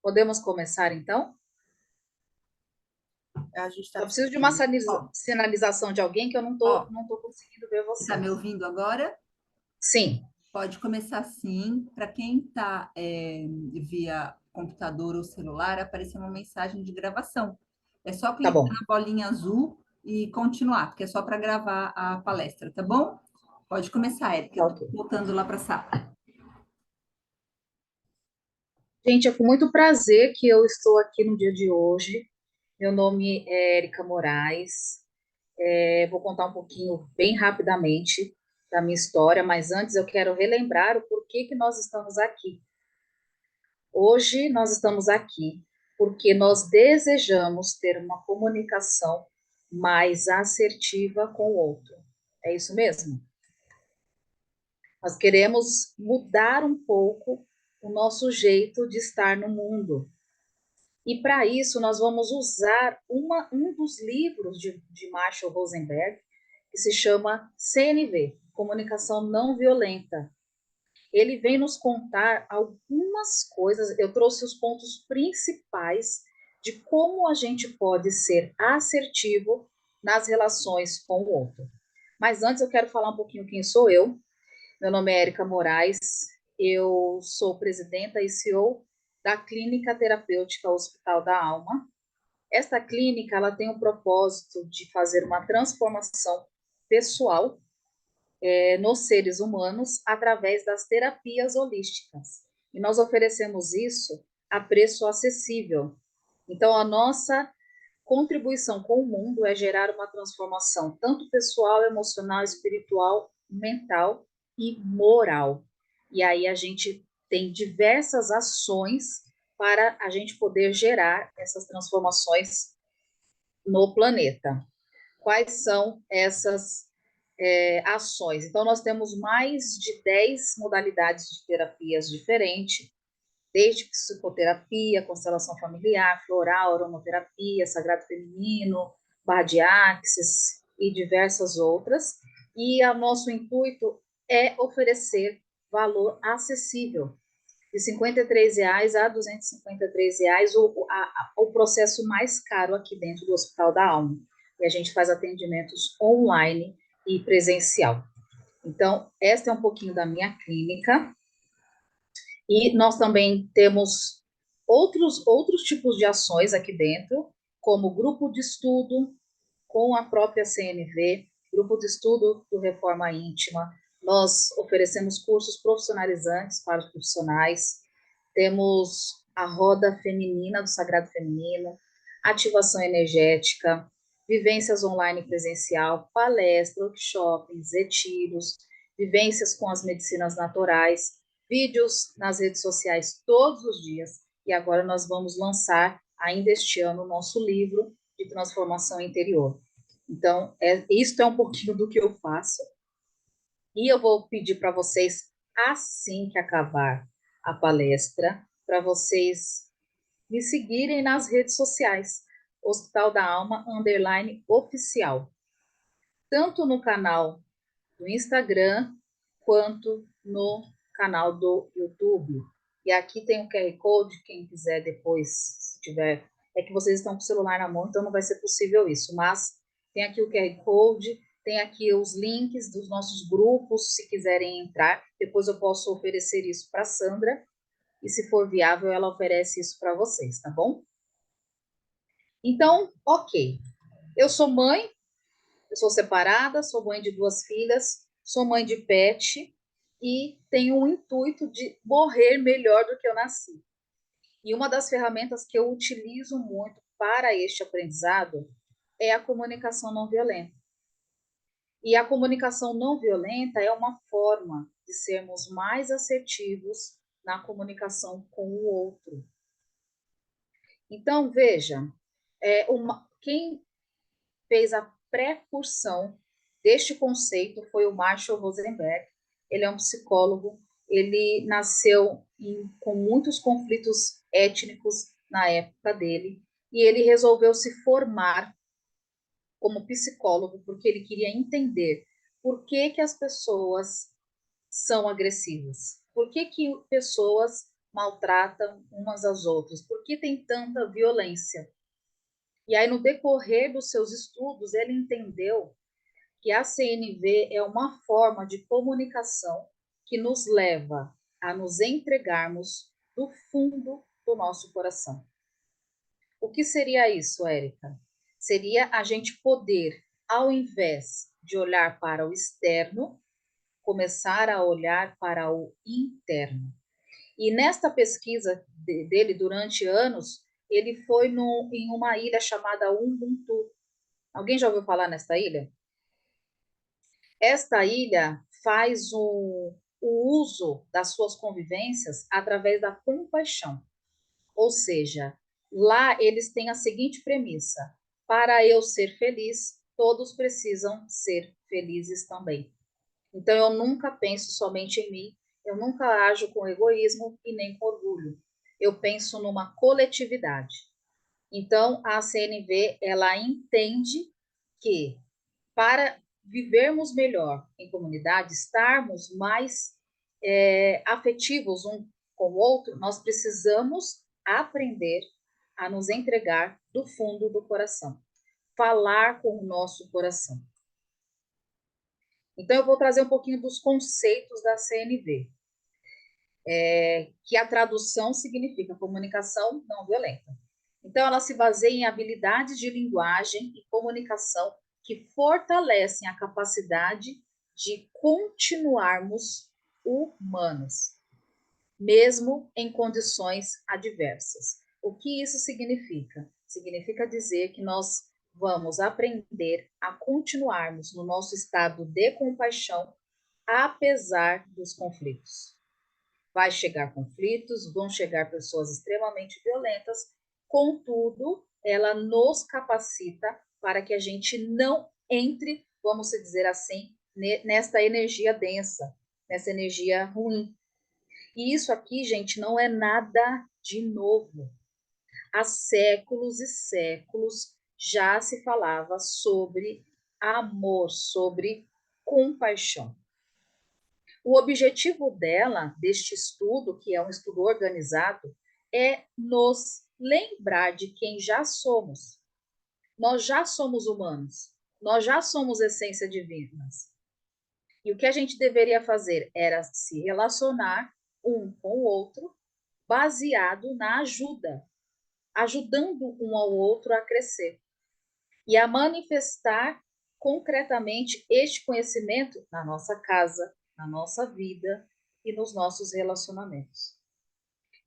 Podemos começar, então? A gente está Só preciso de uma precisando. Ó, sinalização de alguém que eu não ó, tô, não tô conseguindo ver você está me vocês. ouvindo agora? Sim, Pode começar sim. Para quem está via computador ou celular, aparecer uma mensagem de gravação. É só tá clicar bom. na bolinha azul e continuar, porque é só para gravar a palestra, tá bom? Pode começar, Érica. Eu Tá estou ok. voltando lá para a sala. Gente, é com muito prazer que eu estou aqui no dia de hoje. Meu nome é Érica Moraes. Vou contar um pouquinho, bem rapidamente, da minha história, mas antes eu quero relembrar o porquê que nós estamos aqui. Hoje nós estamos aqui porque nós desejamos ter uma comunicação mais assertiva com o outro. É isso mesmo? Nós queremos mudar um pouco o nosso jeito de estar no mundo. E para isso nós vamos usar um dos livros de Marshall Rosenberg, que se chama CNV, Comunicação Não Violenta. Ele vem nos contar algumas coisas, eu trouxe os pontos principais de como a gente pode ser assertivo nas relações com o outro. Mas antes eu quero falar um pouquinho quem sou eu. Meu nome é Érica Moraes, eu sou presidenta e CEO da Clínica Terapêutica Hospital da Alma. Esta clínica ela tem o propósito de fazer uma transformação pessoal nos seres humanos através das terapias holísticas. E nós oferecemos isso a preço acessível. Então, a nossa contribuição com o mundo é gerar uma transformação tanto pessoal, emocional, espiritual, mental e moral. E aí a gente tem diversas ações para a gente poder gerar essas transformações no planeta. Quais são essas ações? Então, nós temos mais de 10 modalidades de terapias diferentes, desde psicoterapia, constelação familiar, floral, aromaterapia, sagrado feminino, barra de axis e diversas outras. E o nosso intuito é oferecer valor acessível, de R$ 53 a R$ 253, o processo mais caro aqui dentro do Hospital da Alma. E a gente faz atendimentos online e presencial. Então, esta é um pouquinho da minha clínica. E nós também temos outros tipos de ações aqui dentro, como grupo de estudo com a própria CNV, grupo de estudo do Reforma Íntima. Nós oferecemos cursos profissionalizantes para os profissionais, temos a roda feminina do Sagrado Feminino, ativação energética, vivências online e presencial, palestra, workshops, retiros, vivências com as medicinas naturais, vídeos nas redes sociais todos os dias. E agora nós vamos lançar, ainda este ano, o nosso livro de transformação interior. Então, isto é um pouquinho do que eu faço. E eu vou pedir para vocês, assim que acabar a palestra, para vocês me seguirem nas redes sociais, Hospital da Alma _oficial, tanto no canal do Instagram quanto no canal do YouTube. E aqui tem o QR Code, quem quiser depois, se tiver, é que vocês estão com o celular na mão, então não vai ser possível isso, mas tem aqui o QR Code, tem aqui os links dos nossos grupos, se quiserem entrar, depois eu posso oferecer isso para a Sandra, e se for viável, ela oferece isso para vocês, tá bom? Então, ok. Eu sou mãe, eu sou separada, sou mãe de duas filhas, sou mãe de pet e tenho o intuito de morrer melhor do que eu nasci. E uma das ferramentas que eu utilizo muito para este aprendizado é a comunicação não violenta. E a comunicação não violenta é uma forma de sermos mais assertivos na comunicação com o outro. Então, veja, quem fez a precursão deste conceito foi o Marshall Rosenberg. Ele é um psicólogo, ele nasceu com muitos conflitos étnicos na época dele, e ele resolveu se formar como psicólogo porque ele queria entender por que as pessoas são agressivas, por que pessoas maltratam umas às outras? Por que tem tanta violência? E aí, no decorrer dos seus estudos, ele entendeu que a CNV é uma forma de comunicação que nos leva a nos entregarmos do fundo do nosso coração. O que seria isso, Érica? Seria a gente poder, ao invés de olhar para o externo, começar a olhar para o interno. E nesta pesquisa dele, durante anos, ele foi em uma ilha chamada Ubuntu. Alguém já ouviu falar nesta ilha? Esta ilha faz o uso das suas convivências através da compaixão. Ou seja, lá eles têm a seguinte premissa: para eu ser feliz, todos precisam ser felizes também. Então eu nunca penso somente em mim, eu nunca ajo com egoísmo e nem com orgulho. Eu penso numa coletividade. Então a CNV ela entende que para vivermos melhor em comunidade, estarmos mais afetivos um com o outro, nós precisamos aprender a nos entregar do fundo do coração, falar com o nosso coração. Então, eu vou trazer um pouquinho dos conceitos da CNV, que a tradução significa comunicação não violenta. Então, ela se baseia em habilidades de linguagem e comunicação que fortalecem a capacidade de continuarmos humanos, mesmo em condições adversas. O que isso significa? Significa dizer que nós vamos aprender a continuarmos no nosso estado de compaixão, apesar dos conflitos. Vai chegar conflitos, vão chegar pessoas extremamente violentas, contudo, ela nos capacita para que a gente não entre, vamos dizer assim, nesta energia densa, nessa energia ruim. E isso aqui, gente, não é nada de novo. Há séculos e séculos já se falava sobre amor, sobre compaixão. O objetivo dela, deste estudo, que é um estudo organizado, é nos lembrar de quem já somos. Nós já somos humanos, nós já somos essência divinas. E o que a gente deveria fazer era se relacionar um com o outro, baseado na ajuda, ajudando um ao outro a crescer e a manifestar concretamente este conhecimento na nossa casa, na nossa vida e nos nossos relacionamentos.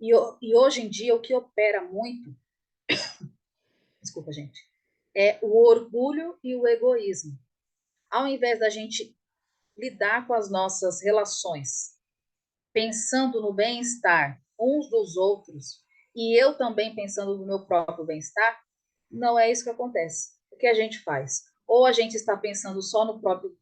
E hoje em dia, o que opera muito, desculpa, gente, é o orgulho e o egoísmo. Ao invés da gente lidar com as nossas relações, pensando no bem-estar uns dos outros, e eu também pensando no meu próprio bem-estar, não é isso que acontece. O que a gente faz? Ou a gente está pensando só no próprio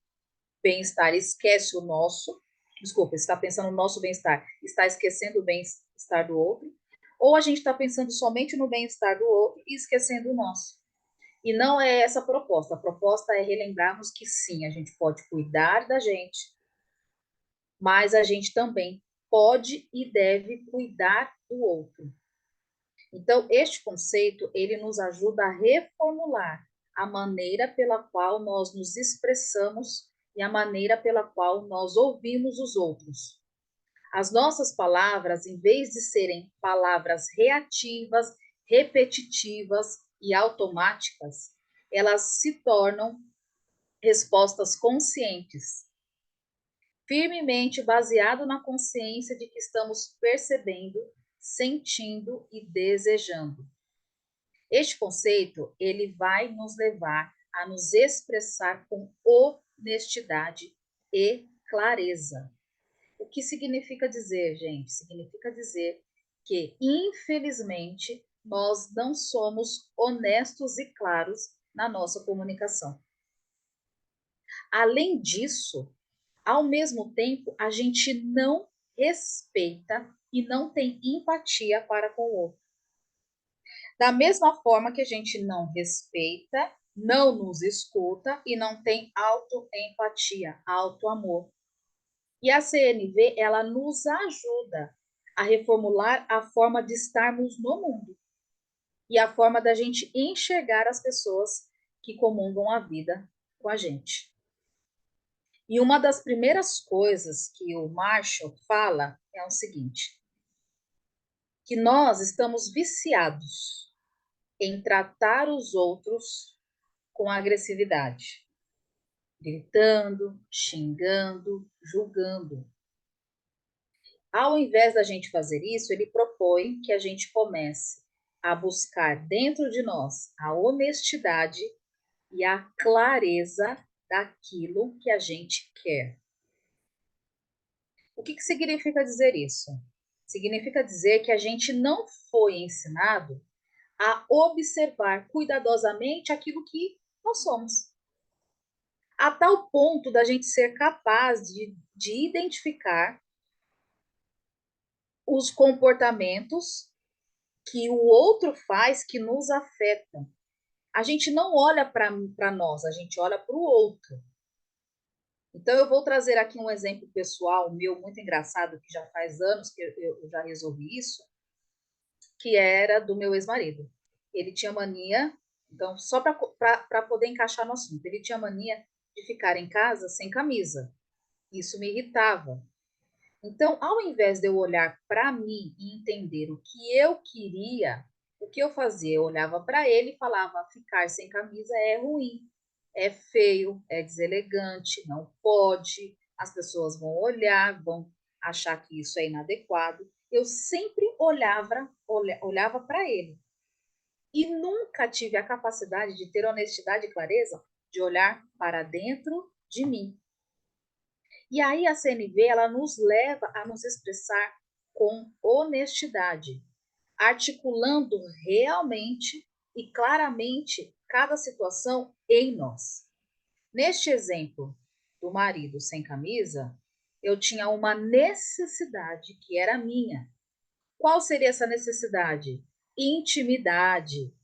bem-estar e esquece o nosso, desculpa, está pensando no nosso bem-estar, está esquecendo o bem-estar do outro, ou a gente está pensando somente no bem-estar do outro e esquecendo o nosso. E não é essa a proposta. A proposta é relembrarmos que sim, a gente pode cuidar da gente, mas a gente também pode e deve cuidar do outro. Então, este conceito, ele nos ajuda a reformular a maneira pela qual nós nos expressamos e a maneira pela qual nós ouvimos os outros. As nossas palavras, em vez de serem palavras reativas, repetitivas e automáticas, elas se tornam respostas conscientes, firmemente baseado na consciência de que estamos percebendo, sentindo e desejando. Este conceito, ele vai nos levar a nos expressar com honestidade e clareza. O que significa dizer, gente? Significa dizer que, infelizmente, nós não somos honestos e claros na nossa comunicação. Além disso, ao mesmo tempo, a gente não respeita e não tem empatia para com o outro. Da mesma forma que a gente não respeita, não nos escuta e não tem autoempatia, autoamor. E a CNV, ela nos ajuda a reformular a forma de estarmos no mundo e a forma da gente enxergar as pessoas que comungam a vida com a gente. E uma das primeiras coisas que o Marshall fala é o seguinte: que nós estamos viciados em tratar os outros com agressividade, gritando, xingando, julgando. Ao invés da gente fazer isso, ele propõe que a gente comece a buscar dentro de nós a honestidade e a clareza daquilo que a gente quer. O que significa dizer isso? Significa dizer que a gente não foi ensinado a observar cuidadosamente aquilo que nós somos. A tal ponto da gente ser capaz de identificar os comportamentos que o outro faz que nos afetam. A gente não olha para nós, a gente olha para o outro. Então, eu vou trazer aqui um exemplo pessoal meu muito engraçado, que já faz anos que eu já resolvi isso, que era do meu ex-marido. Ele tinha mania, então, só para poder encaixar no assunto, ele tinha mania de ficar em casa sem camisa. Isso me irritava. Então, ao invés de eu olhar para mim e entender o que eu queria, o que eu fazia? Eu olhava para ele e falava: ficar sem camisa é ruim, é feio, é deselegante, não pode, as pessoas vão olhar, vão achar que isso é inadequado. Eu sempre olhava para ele e nunca tive a capacidade de ter honestidade e clareza de olhar para dentro de mim. E aí a CNV ela nos leva a nos expressar com honestidade, articulando realmente e claramente cada situação em nós. Neste exemplo do marido sem camisa, eu tinha uma necessidade que era minha. Qual seria essa necessidade? Intimidade.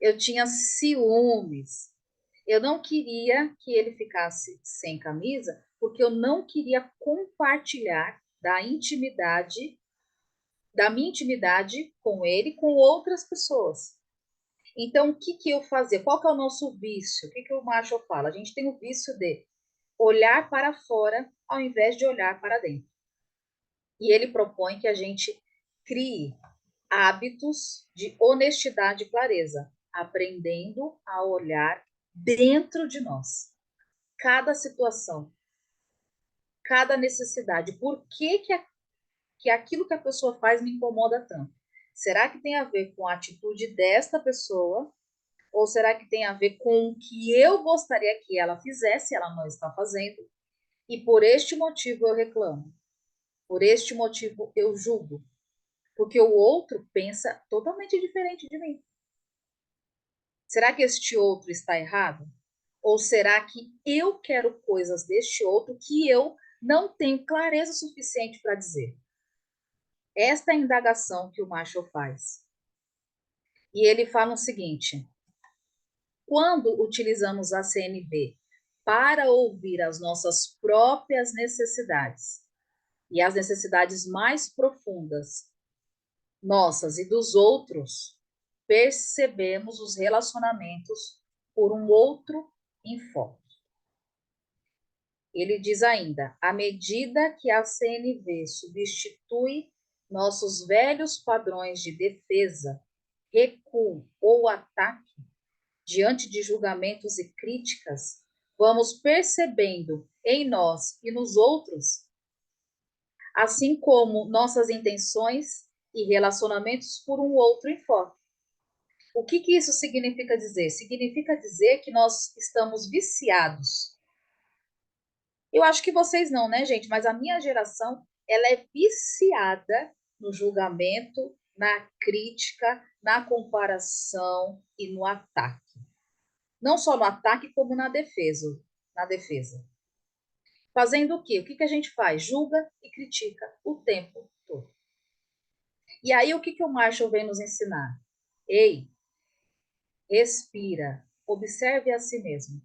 Eu tinha ciúmes. Eu não queria que ele ficasse sem camisa, porque eu não queria compartilhar da minha intimidade com ele, com outras pessoas. Então, o que eu fazia? Qual que é o nosso vício? O que o Marshall fala? A gente tem o vício de olhar para fora ao invés de olhar para dentro. E ele propõe que a gente crie hábitos de honestidade e clareza, aprendendo a olhar dentro de nós. Cada situação, cada necessidade. Por que aquilo que a pessoa faz me incomoda tanto? Será que tem a ver com a atitude desta pessoa? Ou será que tem a ver com o que eu gostaria que ela fizesse, ela não está fazendo? E por este motivo eu reclamo. Por este motivo eu julgo. Porque o outro pensa totalmente diferente de mim. Será que este outro está errado? Ou será que eu quero coisas deste outro que eu não tenho clareza suficiente para dizer? Esta é a indagação que o Marshall faz. E ele fala o seguinte: quando utilizamos a CNV para ouvir as nossas próprias necessidades e as necessidades mais profundas, nossas e dos outros, percebemos os relacionamentos por um outro enfoque. Ele diz ainda: à medida que a CNV substitui nossos velhos padrões de defesa, recuo ou ataque diante de julgamentos e críticas, vamos percebendo em nós e nos outros, assim como nossas intenções e relacionamentos por um outro enfoque. O que isso significa dizer? Significa dizer que nós estamos viciados. Eu acho que vocês não, né, gente? Mas a minha geração, ela é viciada no julgamento, na crítica, na comparação e no ataque. Não só no ataque, como na defesa. Na defesa. Fazendo o quê? O que a gente faz? Julga e critica o tempo todo. E aí, o que o Marshall vem nos ensinar? Ei, respira, observe a si mesmo.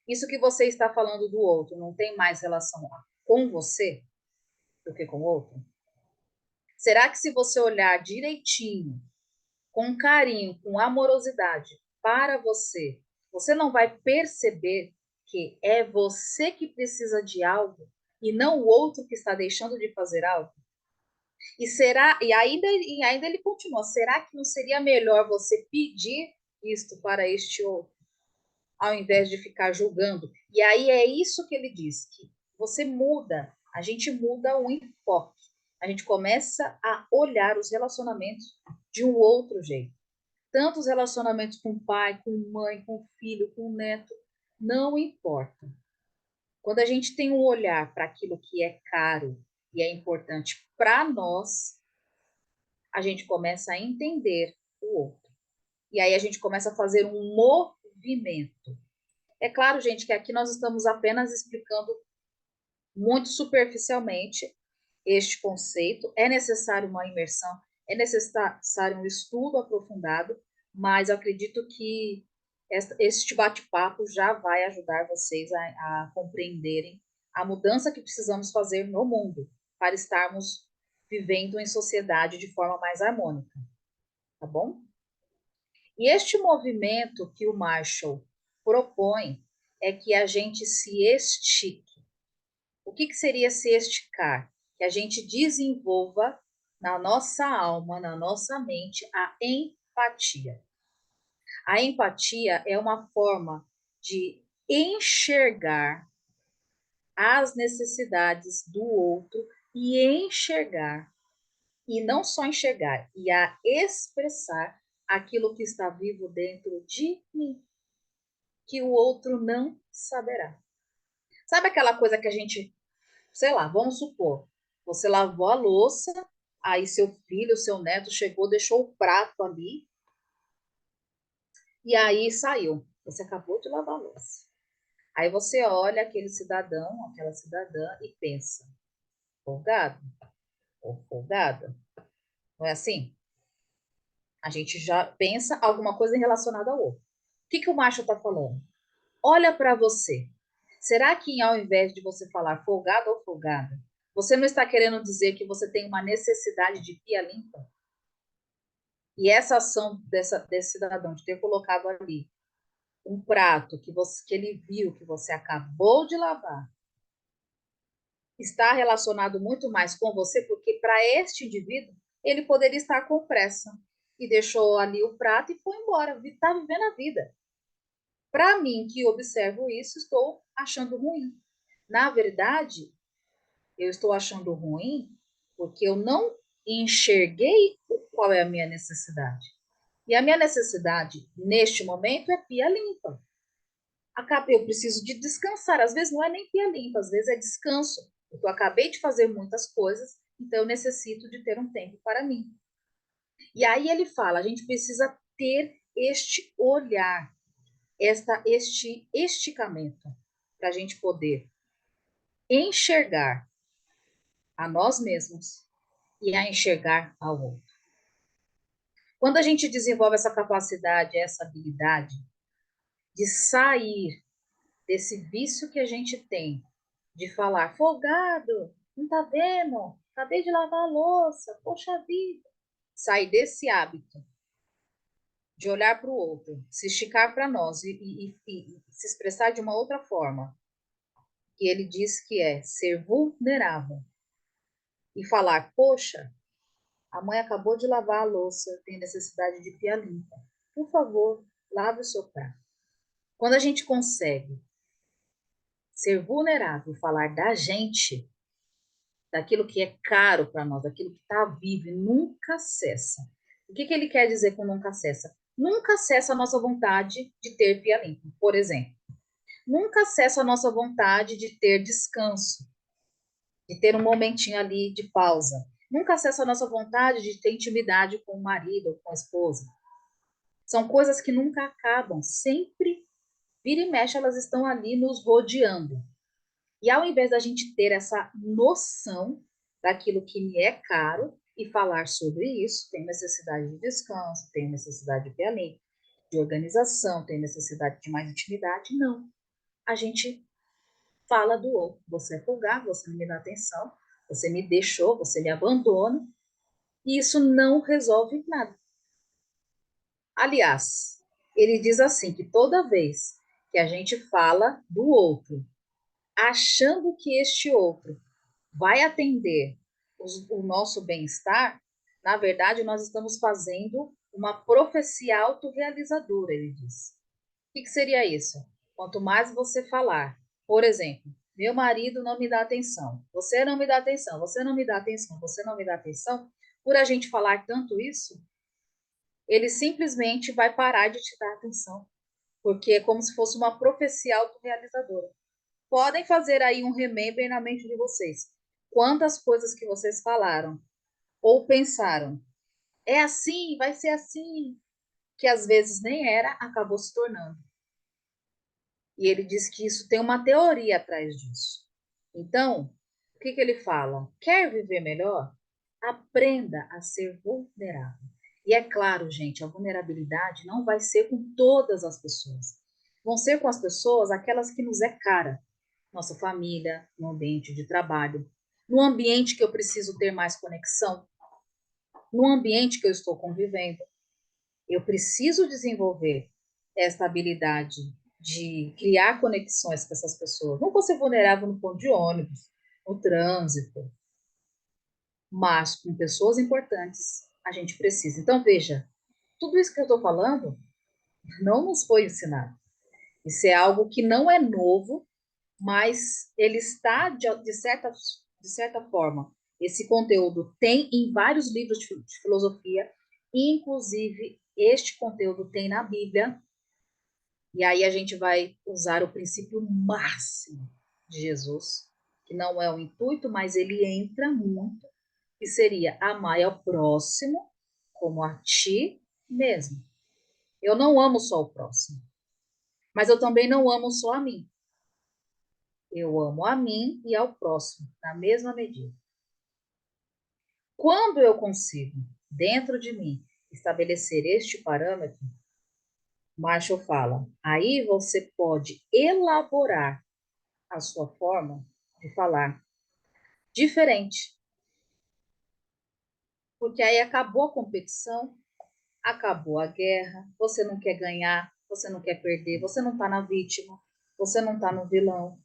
Isso que você está falando do outro não tem mais relação com você do que com o outro? Será que se você olhar direitinho, com carinho, com amorosidade para você, você não vai perceber que é você que precisa de algo e não o outro que está deixando de fazer algo? E ainda ele continua, será que não seria melhor você pedir isto para este outro, ao invés de ficar julgando? E aí é isso que ele diz, que você muda, a gente muda o enfoque. A gente começa a olhar os relacionamentos de um outro jeito. Tanto os relacionamentos com pai, com mãe, com filho, com neto, não importa. Quando a gente tem um olhar para aquilo que é caro e é importante para nós, a gente começa a entender o outro. E aí a gente começa a fazer um movimento. É claro, gente, que aqui nós estamos apenas explicando muito superficialmente este conceito. É necessário uma imersão, é necessário um estudo aprofundado, mas eu acredito que este bate-papo já vai ajudar vocês a compreenderem a mudança que precisamos fazer no mundo para estarmos vivendo em sociedade de forma mais harmônica, tá bom? E este movimento que o Marshall propõe é que a gente se estique. O que seria se esticar? Que a gente desenvolva na nossa alma, na nossa mente, a empatia. A empatia é uma forma de enxergar as necessidades do outro e enxergar, e não só enxergar, e a expressar aquilo que está vivo dentro de mim, que o outro não saberá. Sabe aquela coisa que a gente, sei lá, vamos supor, você lavou a louça, aí seu filho, seu neto chegou, deixou o prato ali, e aí saiu. Você acabou de lavar a louça. Aí você olha aquele cidadão, aquela cidadã e pensa, folgado ou folgada? Não é assim? A gente já pensa alguma coisa relacionada ao outro. O que o macho está falando? Olha para você. Será que ao invés de você falar folgado ou folgada, você não está querendo dizer que você tem uma necessidade de pia limpa? E essa ação desse cidadão de ter colocado ali um prato que ele viu que você acabou de lavar, está relacionado muito mais com você, porque para este indivíduo, ele poderia estar com pressa e deixou ali o prato e foi embora, está vivendo a vida. Para mim, que observo isso, estou achando ruim. Na verdade, eu estou achando ruim porque eu não enxerguei qual é a minha necessidade. E a minha necessidade, neste momento, é pia limpa. Eu preciso de descansar. Às vezes não é nem pia limpa, às vezes é descanso. Porque eu acabei de fazer muitas coisas, então eu necessito de ter um tempo para mim. E aí ele fala, a gente precisa ter este olhar, este esticamento, para a gente poder enxergar a nós mesmos e a enxergar ao outro. Quando a gente desenvolve essa capacidade, essa habilidade de sair desse vício que a gente tem de falar, folgado, não tá vendo? Acabei de lavar a louça, poxa vida. Sair desse hábito de olhar para o outro, se esticar para nós e se expressar de uma outra forma, que ele diz que é ser vulnerável e falar, poxa, a mãe acabou de lavar a louça, tem necessidade de pia limpa. Por favor, lave o seu prato. Quando a gente consegue ser vulnerável e falar da gente, daquilo que é caro para nós, daquilo que está vivo e nunca cessa. O que ele quer dizer com nunca cessa? Nunca cessa a nossa vontade de ter pia limpa, por exemplo. Nunca cessa a nossa vontade de ter descanso, de ter um momentinho ali de pausa. Nunca cessa a nossa vontade de ter intimidade com o marido ou com a esposa. São coisas que nunca acabam, sempre vira e mexe, elas estão ali nos rodeando. E ao invés da gente ter essa noção daquilo que me é caro e falar sobre isso, tem necessidade de descanso, tem necessidade de pianista, de organização, tem necessidade de mais intimidade, não. A gente fala do outro. Você é folgado, você não me dá atenção, você me deixou, você me abandona. E isso não resolve nada. Aliás, ele diz assim, que toda vez que a gente fala do outro, achando que este outro vai atender o nosso bem-estar, na verdade, nós estamos fazendo uma profecia autorrealizadora, ele diz. O que seria isso? Quanto mais você falar, por exemplo, meu marido não me dá atenção, você não me dá atenção, você não me dá atenção, você não me dá atenção, por a gente falar tanto isso, ele simplesmente vai parar de te dar atenção, porque é como se fosse uma profecia autorrealizadora. Podem fazer aí um remember na mente de vocês. Quantas coisas que vocês falaram ou pensaram, é assim, vai ser assim, que às vezes nem era, acabou se tornando. E ele diz que isso tem uma teoria atrás disso. Então, o que ele fala? Quer viver melhor? Aprenda a ser vulnerável. E é claro, gente, a vulnerabilidade não vai ser com todas as pessoas. Vão ser com as pessoas aquelas que nos é cara. Nossa família, no ambiente de trabalho, no ambiente que eu preciso ter mais conexão, no ambiente que eu estou convivendo. Eu preciso desenvolver essa habilidade de criar conexões com essas pessoas. Não vou ser vulnerável no ponto de ônibus, no trânsito, mas com pessoas importantes a gente precisa. Então, veja, tudo isso que eu estou falando não nos foi ensinado. Isso é algo que não é novo, mas ele está, de certa forma, esse conteúdo tem em vários livros de filosofia, inclusive este conteúdo tem na Bíblia, e aí a gente vai usar o princípio máximo de Jesus, que não é o intuito, mas ele entra muito, que seria amar ao próximo como a ti mesmo. Eu não amo só o próximo, mas eu também não amo só a mim. Eu amo a mim e ao próximo, na mesma medida. Quando eu consigo, dentro de mim, estabelecer este parâmetro, Marshall fala, aí você pode elaborar a sua forma de falar diferente. Porque aí acabou a competição, acabou a guerra, você não quer ganhar, você não quer perder, você não está na vítima, você não está no vilão.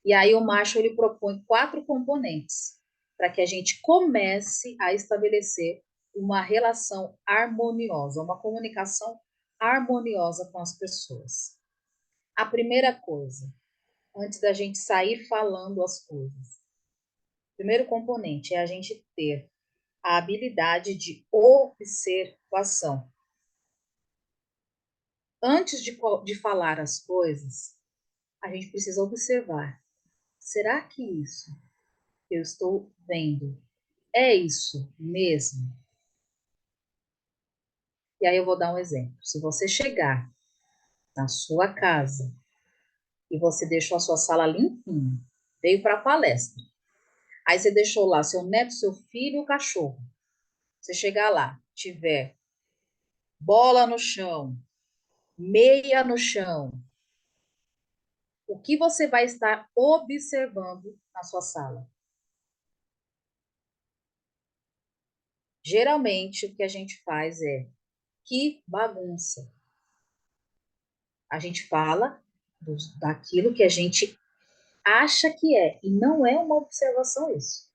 E aí o Marshall ele propõe 4 componentes para que a gente comece a estabelecer uma relação harmoniosa, uma comunicação harmoniosa com as pessoas. A primeira coisa, antes da gente sair falando as coisas, o primeiro componente é a gente ter a habilidade de observação. Antes de falar as coisas, a gente precisa observar. Será que isso que eu estou vendo é isso mesmo? E aí eu vou dar um exemplo. Se você chegar na sua casa e você deixou a sua sala limpinha, veio para a palestra, aí você deixou lá seu neto, seu filho e o cachorro. Você chegar lá, tiver bola no chão, meia no chão, o que você vai estar observando na sua sala? Geralmente, o que a gente faz é que bagunça. A gente fala daquilo que a gente acha que é, e não é uma observação isso.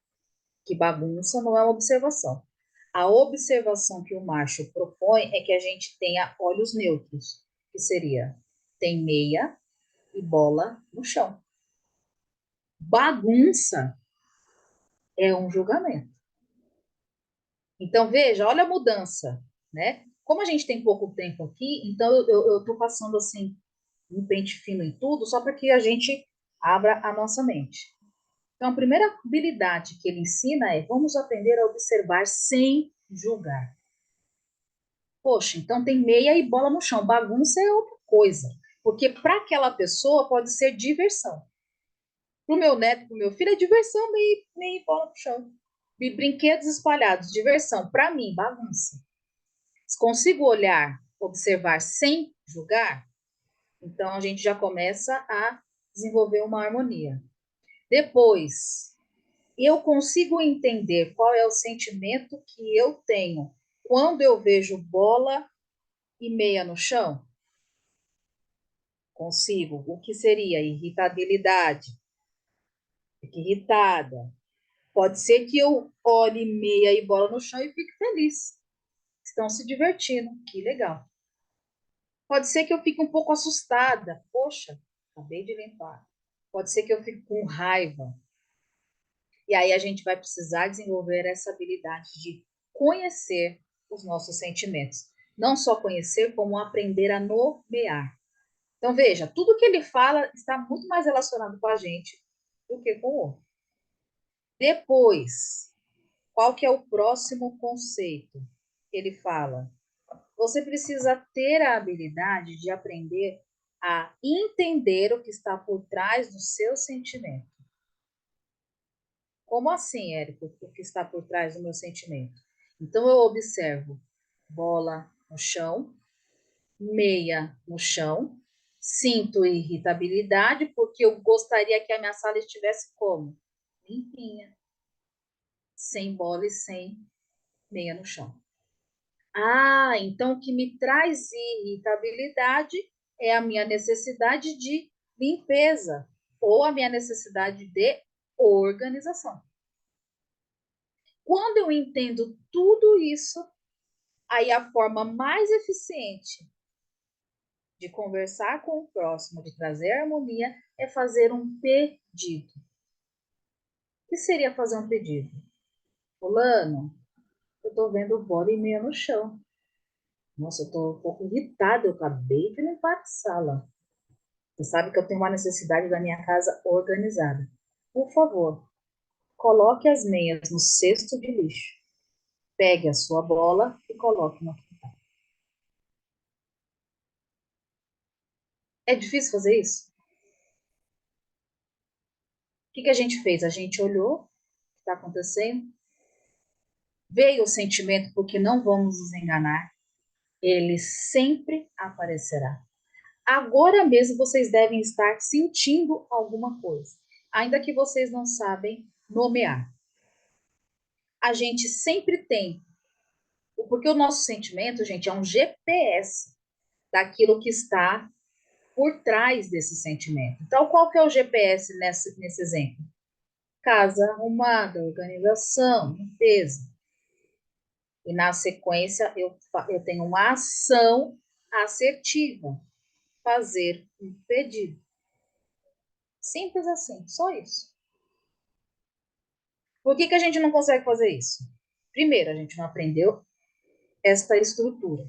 Que bagunça não é uma observação. A observação que o Marshall propõe é que a gente tenha olhos neutros, que seria tem meia e bola no chão. Bagunça é um julgamento. Então, veja, olha a mudança, né? Como a gente tem pouco tempo aqui, então eu estou passando assim um pente fino em tudo, só para que a gente abra a nossa mente. Então, a primeira habilidade que ele ensina é vamos aprender a observar sem julgar. Poxa, então tem meia e bola no chão. Bagunça é outra coisa. Porque para aquela pessoa pode ser diversão. Para o meu neto, para o meu filho, é diversão, meia e bola no chão. Brinquedos espalhados, diversão. Para mim, bagunça. Se consigo olhar, observar sem julgar, então a gente já começa a desenvolver uma harmonia. Depois, eu consigo entender qual é o sentimento que eu tenho quando eu vejo bola e meia no chão? Consigo. O que seria irritabilidade? Fique irritada. Pode ser que eu olhe meia e bola no chão e fique feliz. Estão se divertindo. Que legal. Pode ser que eu fique um pouco assustada. Poxa, acabei de limpar. Pode ser que eu fique com raiva. E aí a gente vai precisar desenvolver essa habilidade de conhecer os nossos sentimentos. Não só conhecer, como aprender a nomear. Então, veja, tudo que ele fala está muito mais relacionado com a gente do que com o outro. Depois, qual que é o próximo conceito que ele fala? Você precisa ter a habilidade de aprender a entender o que está por trás do seu sentimento. Como assim, Érico, o que está por trás do meu sentimento? Então, eu observo bola no chão, meia no chão, sinto irritabilidade, porque eu gostaria que a minha sala estivesse como? Limpinha, sem bola e sem meia no chão. Ah, então o que me traz irritabilidade é a minha necessidade de limpeza ou a minha necessidade de organização. Quando eu entendo tudo isso, aí a forma mais eficiente de conversar com o próximo, de trazer harmonia, é fazer um pedido. O que seria fazer um pedido? Fulano, eu estou vendo bola e meia no chão. Nossa, eu estou um pouco irritada, eu acabei de limpar a sala. Você sabe que eu tenho uma necessidade da minha casa organizada. Por favor, coloque as meias no cesto de lixo. Pegue a sua bola e coloque no. É difícil fazer isso? O que a gente fez? A gente olhou o que está acontecendo, veio o sentimento, porque não vamos nos enganar, ele sempre aparecerá. Agora mesmo vocês devem estar sentindo alguma coisa, ainda que vocês não sabem nomear. A gente sempre tem, porque o nosso sentimento, gente, é um GPS daquilo que está por trás desse sentimento. Então, qual que é o GPS nesse exemplo? Casa arrumada, organização, limpeza. E na sequência eu tenho uma ação assertiva, fazer um pedido. Simples assim, só isso. Por que a gente não consegue fazer isso? Primeiro, a gente não aprendeu esta estrutura.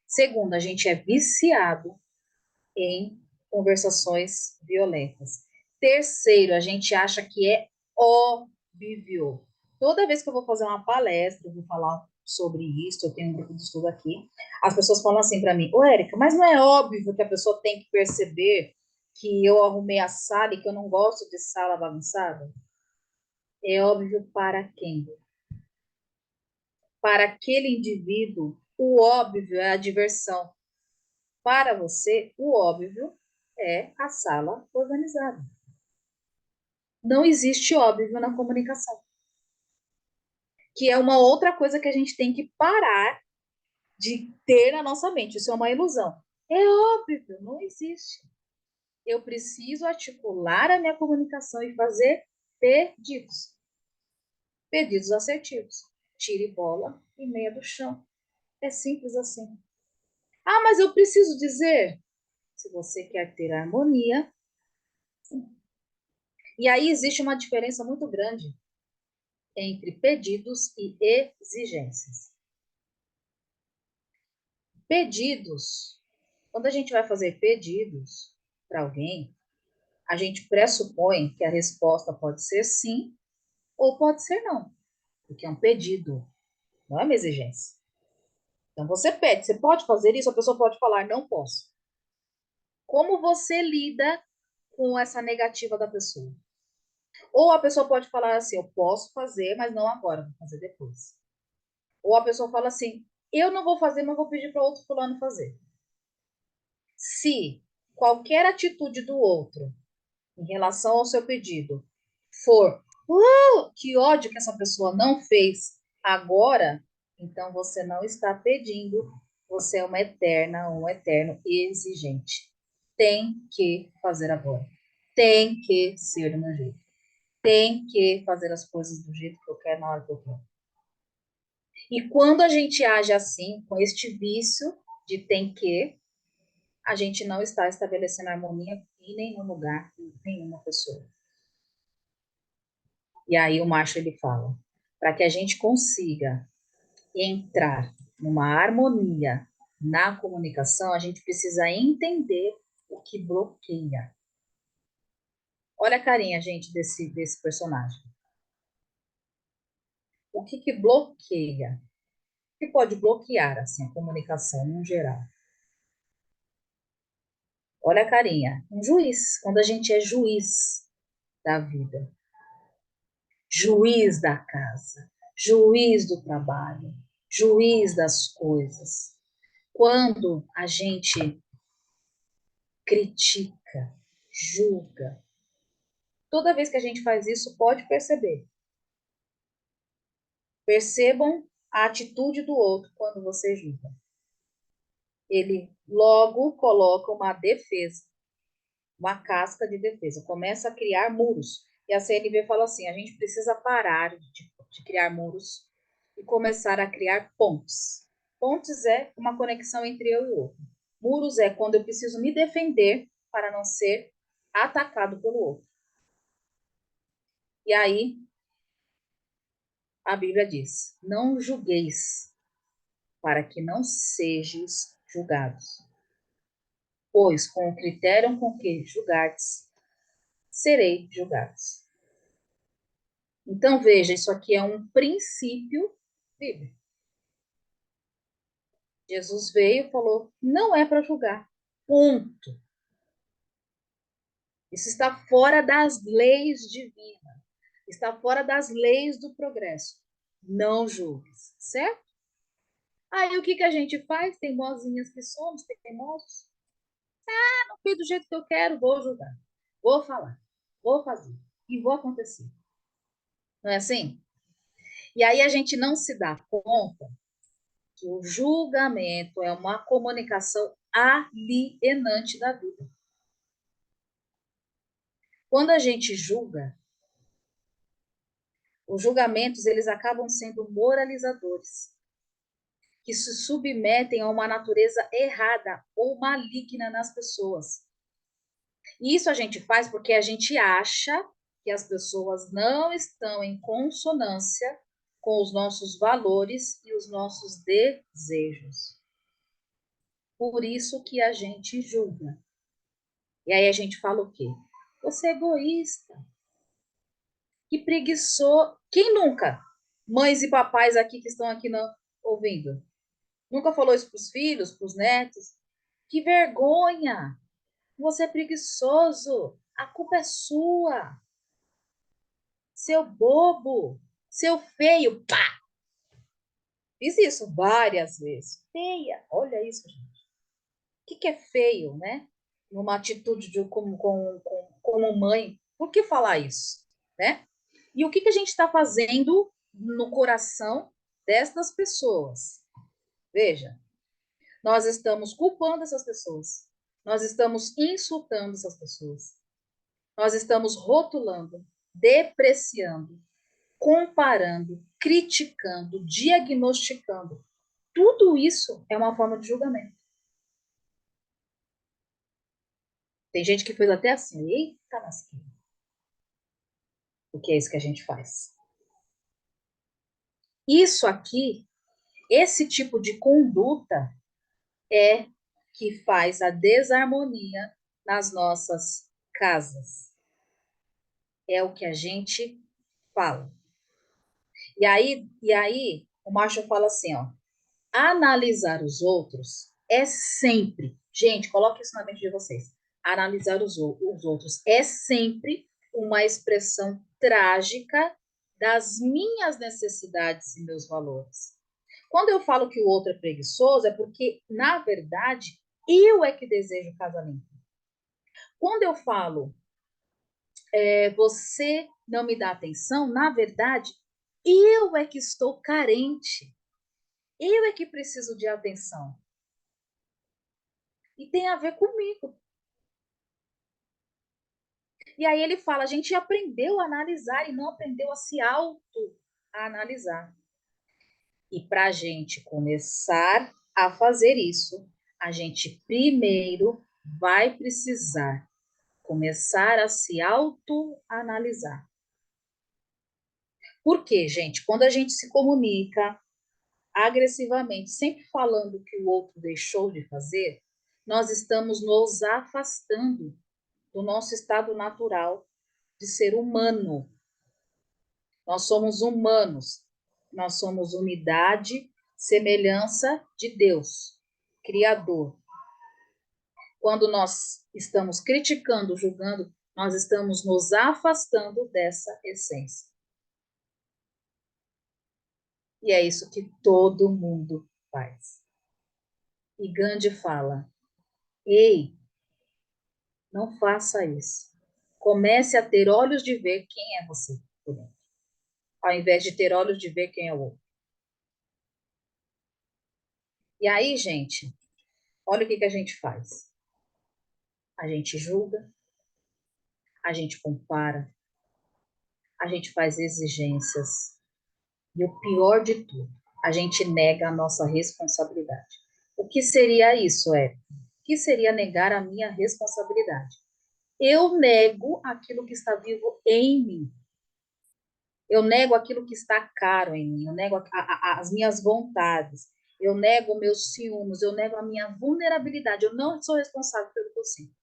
Segundo, a gente é viciado em conversações violentas. Terceiro, a gente acha que é óbvio. Toda vez que eu vou fazer uma palestra, eu vou falar sobre isso, eu tenho um grupo de estudo aqui, as pessoas falam assim para mim, ô Érica, mas não é óbvio que a pessoa tem que perceber que eu arrumei a sala e que eu não gosto de sala bagunçada? É óbvio para quem? Para aquele indivíduo, o óbvio é a diversão. Para você, o óbvio é a sala organizada. Não existe óbvio na comunicação, que é uma outra coisa que a gente tem que parar de ter na nossa mente. Isso é uma ilusão. É óbvio, não existe. Eu preciso articular a minha comunicação e fazer pedidos. Pedidos assertivos. Tire bola e meia do chão. É simples assim. Ah, mas eu preciso dizer. Se você quer ter harmonia. E aí existe uma diferença muito grande entre pedidos e exigências. Pedidos. Quando a gente vai fazer pedidos para alguém, a gente pressupõe que a resposta pode ser sim ou pode ser não, porque é um pedido, não é uma exigência. Então você pede, você pode fazer isso, a pessoa pode falar não posso. Como você lida com essa negativa da pessoa? Ou a pessoa pode falar assim, eu posso fazer, mas não agora, vou fazer depois. Ou a pessoa fala assim, eu não vou fazer, mas vou pedir para outro fulano fazer. Se qualquer atitude do outro em relação ao seu pedido for Que ódio que essa pessoa não fez agora, então você não está pedindo, você é uma eterna, um eterno exigente. Tem que fazer agora. Tem que ser do meu jeito. Tem que fazer as coisas do jeito que eu quero, na hora que eu quero. E quando a gente age assim, com este vício de tem que, a gente não está estabelecendo harmonia em nenhum lugar, em nenhuma pessoa. E aí o Marshall ele fala, para que a gente consiga entrar numa harmonia na comunicação, a gente precisa entender o que bloqueia. Olha a carinha, gente, desse personagem. O que bloqueia? O que pode bloquear assim, a comunicação no geral? Olha a carinha. Um juiz, quando a gente é juiz da vida, juiz da casa, juiz do trabalho, juiz das coisas. Quando a gente critica, julga, toda vez que a gente faz isso, pode perceber. Percebam a atitude do outro quando você julga. Ele logo coloca uma defesa, uma casca de defesa, começa a criar muros. E a CNV fala assim: a gente precisa parar de criar muros e começar a criar pontes. Pontes é uma conexão entre eu e o outro. Muros é quando eu preciso me defender para não ser atacado pelo outro. E aí, a Bíblia diz: não julgueis, para que não sejais julgados. Pois com o critério com que julgardes, serei julgados. Então, veja, isso aqui é um princípio bíblico. Jesus veio e falou: não é para julgar. Ponto. Isso está fora das leis divinas. Está fora das leis do progresso. Não julgues, certo? Aí o que a gente faz? Teimosinhas que somos, teimosos. Não fiz do jeito que eu quero, vou julgar. Vou falar, vou fazer. E vou acontecer. Não é assim? E aí a gente não se dá conta que o julgamento é uma comunicação alienante da vida. Quando a gente julga, os julgamentos eles acabam sendo moralizadores, que se submetem a uma natureza errada ou maligna nas pessoas. E isso a gente faz porque a gente acha que as pessoas não estão em consonância com os nossos valores e os nossos desejos. Por isso que a gente julga. E aí a gente fala o quê? Você é egoísta. Que preguiçoso. Quem nunca? Mães e papais aqui que estão aqui ouvindo. Nunca falou isso para os filhos, para os netos? Que vergonha! Você é preguiçoso. A culpa é sua. Seu bobo. Seu feio. Pá! Fiz isso várias vezes. Feia. Olha isso, gente. O que é feio, né? Numa atitude de, como mãe. Por que falar isso? Né? E o que a gente está fazendo no coração destas pessoas? Veja, nós estamos culpando essas pessoas. Nós estamos insultando essas pessoas. Nós estamos rotulando, depreciando, comparando, criticando, diagnosticando. Tudo isso é uma forma de julgamento. Tem gente que fez até assim, eita lasqueira. O que é isso que a gente faz? Isso aqui, esse tipo de conduta é que faz a desarmonia nas nossas casas. É o que a gente fala. E aí o Marshall fala assim, ó, analisar os outros é sempre, gente, coloque isso na mente de vocês. Analisar os outros é sempre uma expressão trágica das minhas necessidades e meus valores. Quando eu falo que o outro é preguiçoso, é porque, na verdade, eu é que desejo casamento. Quando eu falo você não me dá atenção, na verdade, eu é que estou carente. Eu é que preciso de atenção. E tem a ver comigo. E aí ele fala, a gente aprendeu a analisar e não aprendeu a se auto-analisar. E para a gente começar a fazer isso, a gente primeiro vai precisar começar a se auto-analisar. Por quê, gente? Quando a gente se comunica agressivamente, sempre falando o que o outro deixou de fazer, nós estamos nos afastando do nosso estado natural de ser humano. Nós somos humanos, nós somos unidade, semelhança de Deus, Criador. Quando nós estamos criticando, julgando, nós estamos nos afastando dessa essência. E é isso que todo mundo faz. E Gandhi fala: ei, não faça isso. Comece a ter olhos de ver quem é você, ao invés de ter olhos de ver quem é o outro. E aí, gente, olha o que a gente faz. A gente julga, a gente compara, a gente faz exigências. E o pior de tudo, a gente nega a nossa responsabilidade. O que seria isso, Érica? O que seria negar a minha responsabilidade? Eu nego aquilo que está vivo em mim. Eu nego aquilo que está caro em mim. Eu nego as minhas vontades. Eu nego meus ciúmes. Eu nego a minha vulnerabilidade. Eu não sou responsável pelo que eu sinto.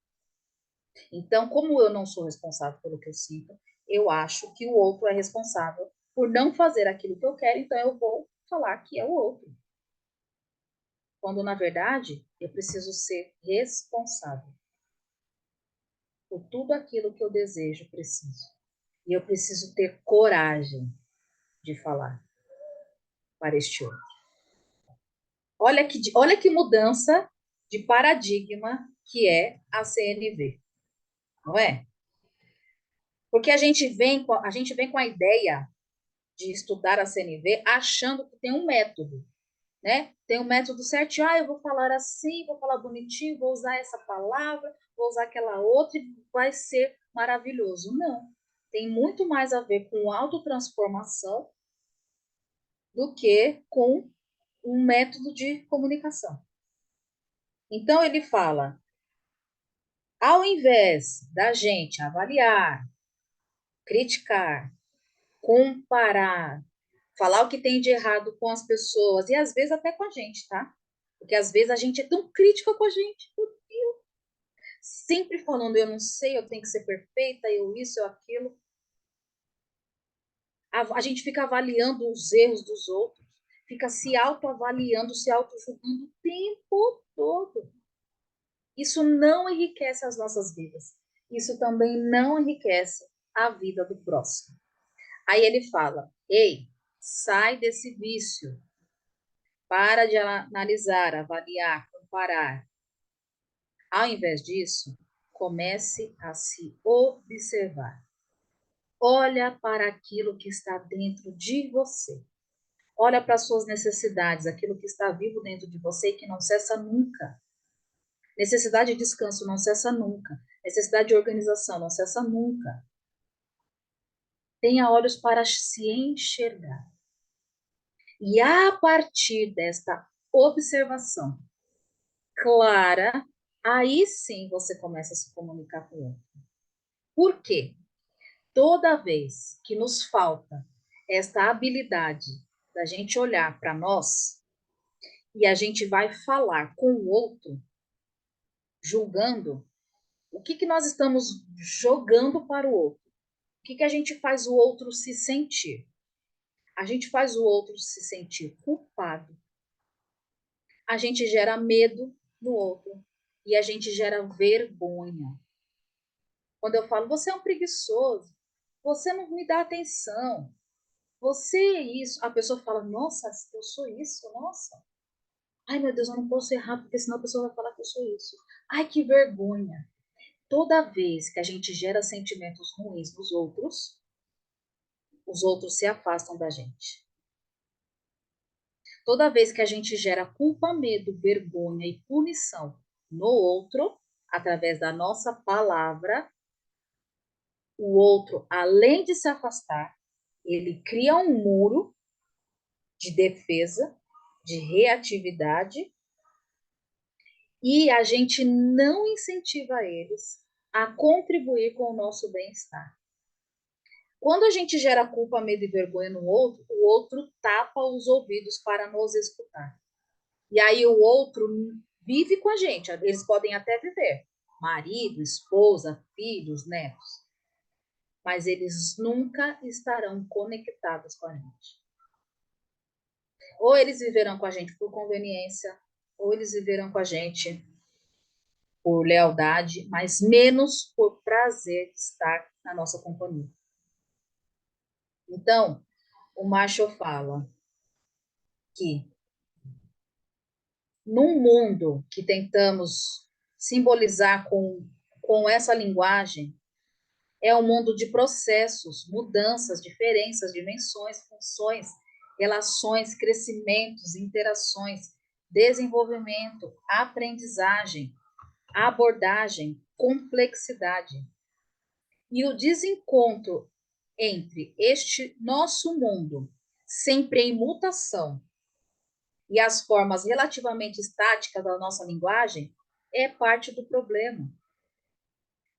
Então, como eu não sou responsável pelo que eu sinto, eu acho que o outro é responsável por não fazer aquilo que eu quero, então eu vou falar que é o outro. Quando, na verdade, eu preciso ser responsável por tudo aquilo que eu desejo, preciso. E eu preciso ter coragem de falar para este outro. Olha que mudança de paradigma que é a CNV, não é? Porque a gente vem com a ideia de estudar a CNV achando que tem um método, né? Tem um método certinho, eu vou falar assim, vou falar bonitinho, vou usar essa palavra, vou usar aquela outra e vai ser maravilhoso. Não. Tem muito mais a ver com autotransformação do que com um método de comunicação. Então ele fala, ao invés da gente avaliar, criticar, comparar, falar o que tem de errado com as pessoas e às vezes até com a gente, tá? Porque às vezes a gente é tão crítica com a gente, meu Deus, sempre falando eu não sei, eu tenho que ser perfeita, eu isso, eu aquilo. A gente fica avaliando os erros dos outros, fica se autoavaliando, se autojulgando o tempo todo. Isso não enriquece as nossas vidas. Isso também não enriquece a vida do próximo. Aí ele fala: ei, sai desse vício. Para de analisar, avaliar, comparar. Ao invés disso, comece a se observar. Olha para aquilo que está dentro de você. Olha para as suas necessidades, aquilo que está vivo dentro de você e que não cessa nunca. Necessidade de descanso não cessa nunca. Necessidade de organização não cessa nunca. Tenha olhos para se enxergar. E a partir desta observação clara, aí sim você começa a se comunicar com o outro. Por quê? Toda vez que nos falta esta habilidade da gente olhar para nós e a gente vai falar com o outro, julgando, o que nós estamos jogando para o outro? O que a gente faz o outro se sentir? A gente faz o outro se sentir culpado. A gente gera medo no outro e a gente gera vergonha. Quando eu falo, você é um preguiçoso, você não me dá atenção, você é isso. A pessoa fala, nossa, eu sou isso, nossa. Ai, meu Deus, eu não posso errar, porque senão a pessoa vai falar que eu sou isso. Ai, que vergonha. toda vez que a gente gera sentimentos ruins nos outros, os outros se afastam da gente. Toda vez que a gente gera culpa, medo, vergonha e punição no outro, através da nossa palavra, o outro, além de se afastar, ele cria um muro de defesa, de reatividade, e a gente não incentiva eles a contribuir com o nosso bem-estar. Quando a gente gera culpa, medo e vergonha no outro, o outro tapa os ouvidos para nos escutar. E aí o outro vive com a gente. Eles podem até viver. Marido, esposa, filhos, netos. Mas eles nunca estarão conectados com a gente. Ou eles viverão com a gente por conveniência, ou eles viverão com a gente por lealdade, mas menos por prazer de estar na nossa companhia. Então, o Marshall fala que num mundo que tentamos simbolizar com essa linguagem, é um mundo de processos, mudanças, diferenças, dimensões, funções, relações, crescimentos, interações, desenvolvimento, aprendizagem, abordagem, complexidade. E o desencontro entre este nosso mundo, sempre em mutação, e as formas relativamente estáticas da nossa linguagem, é parte do problema.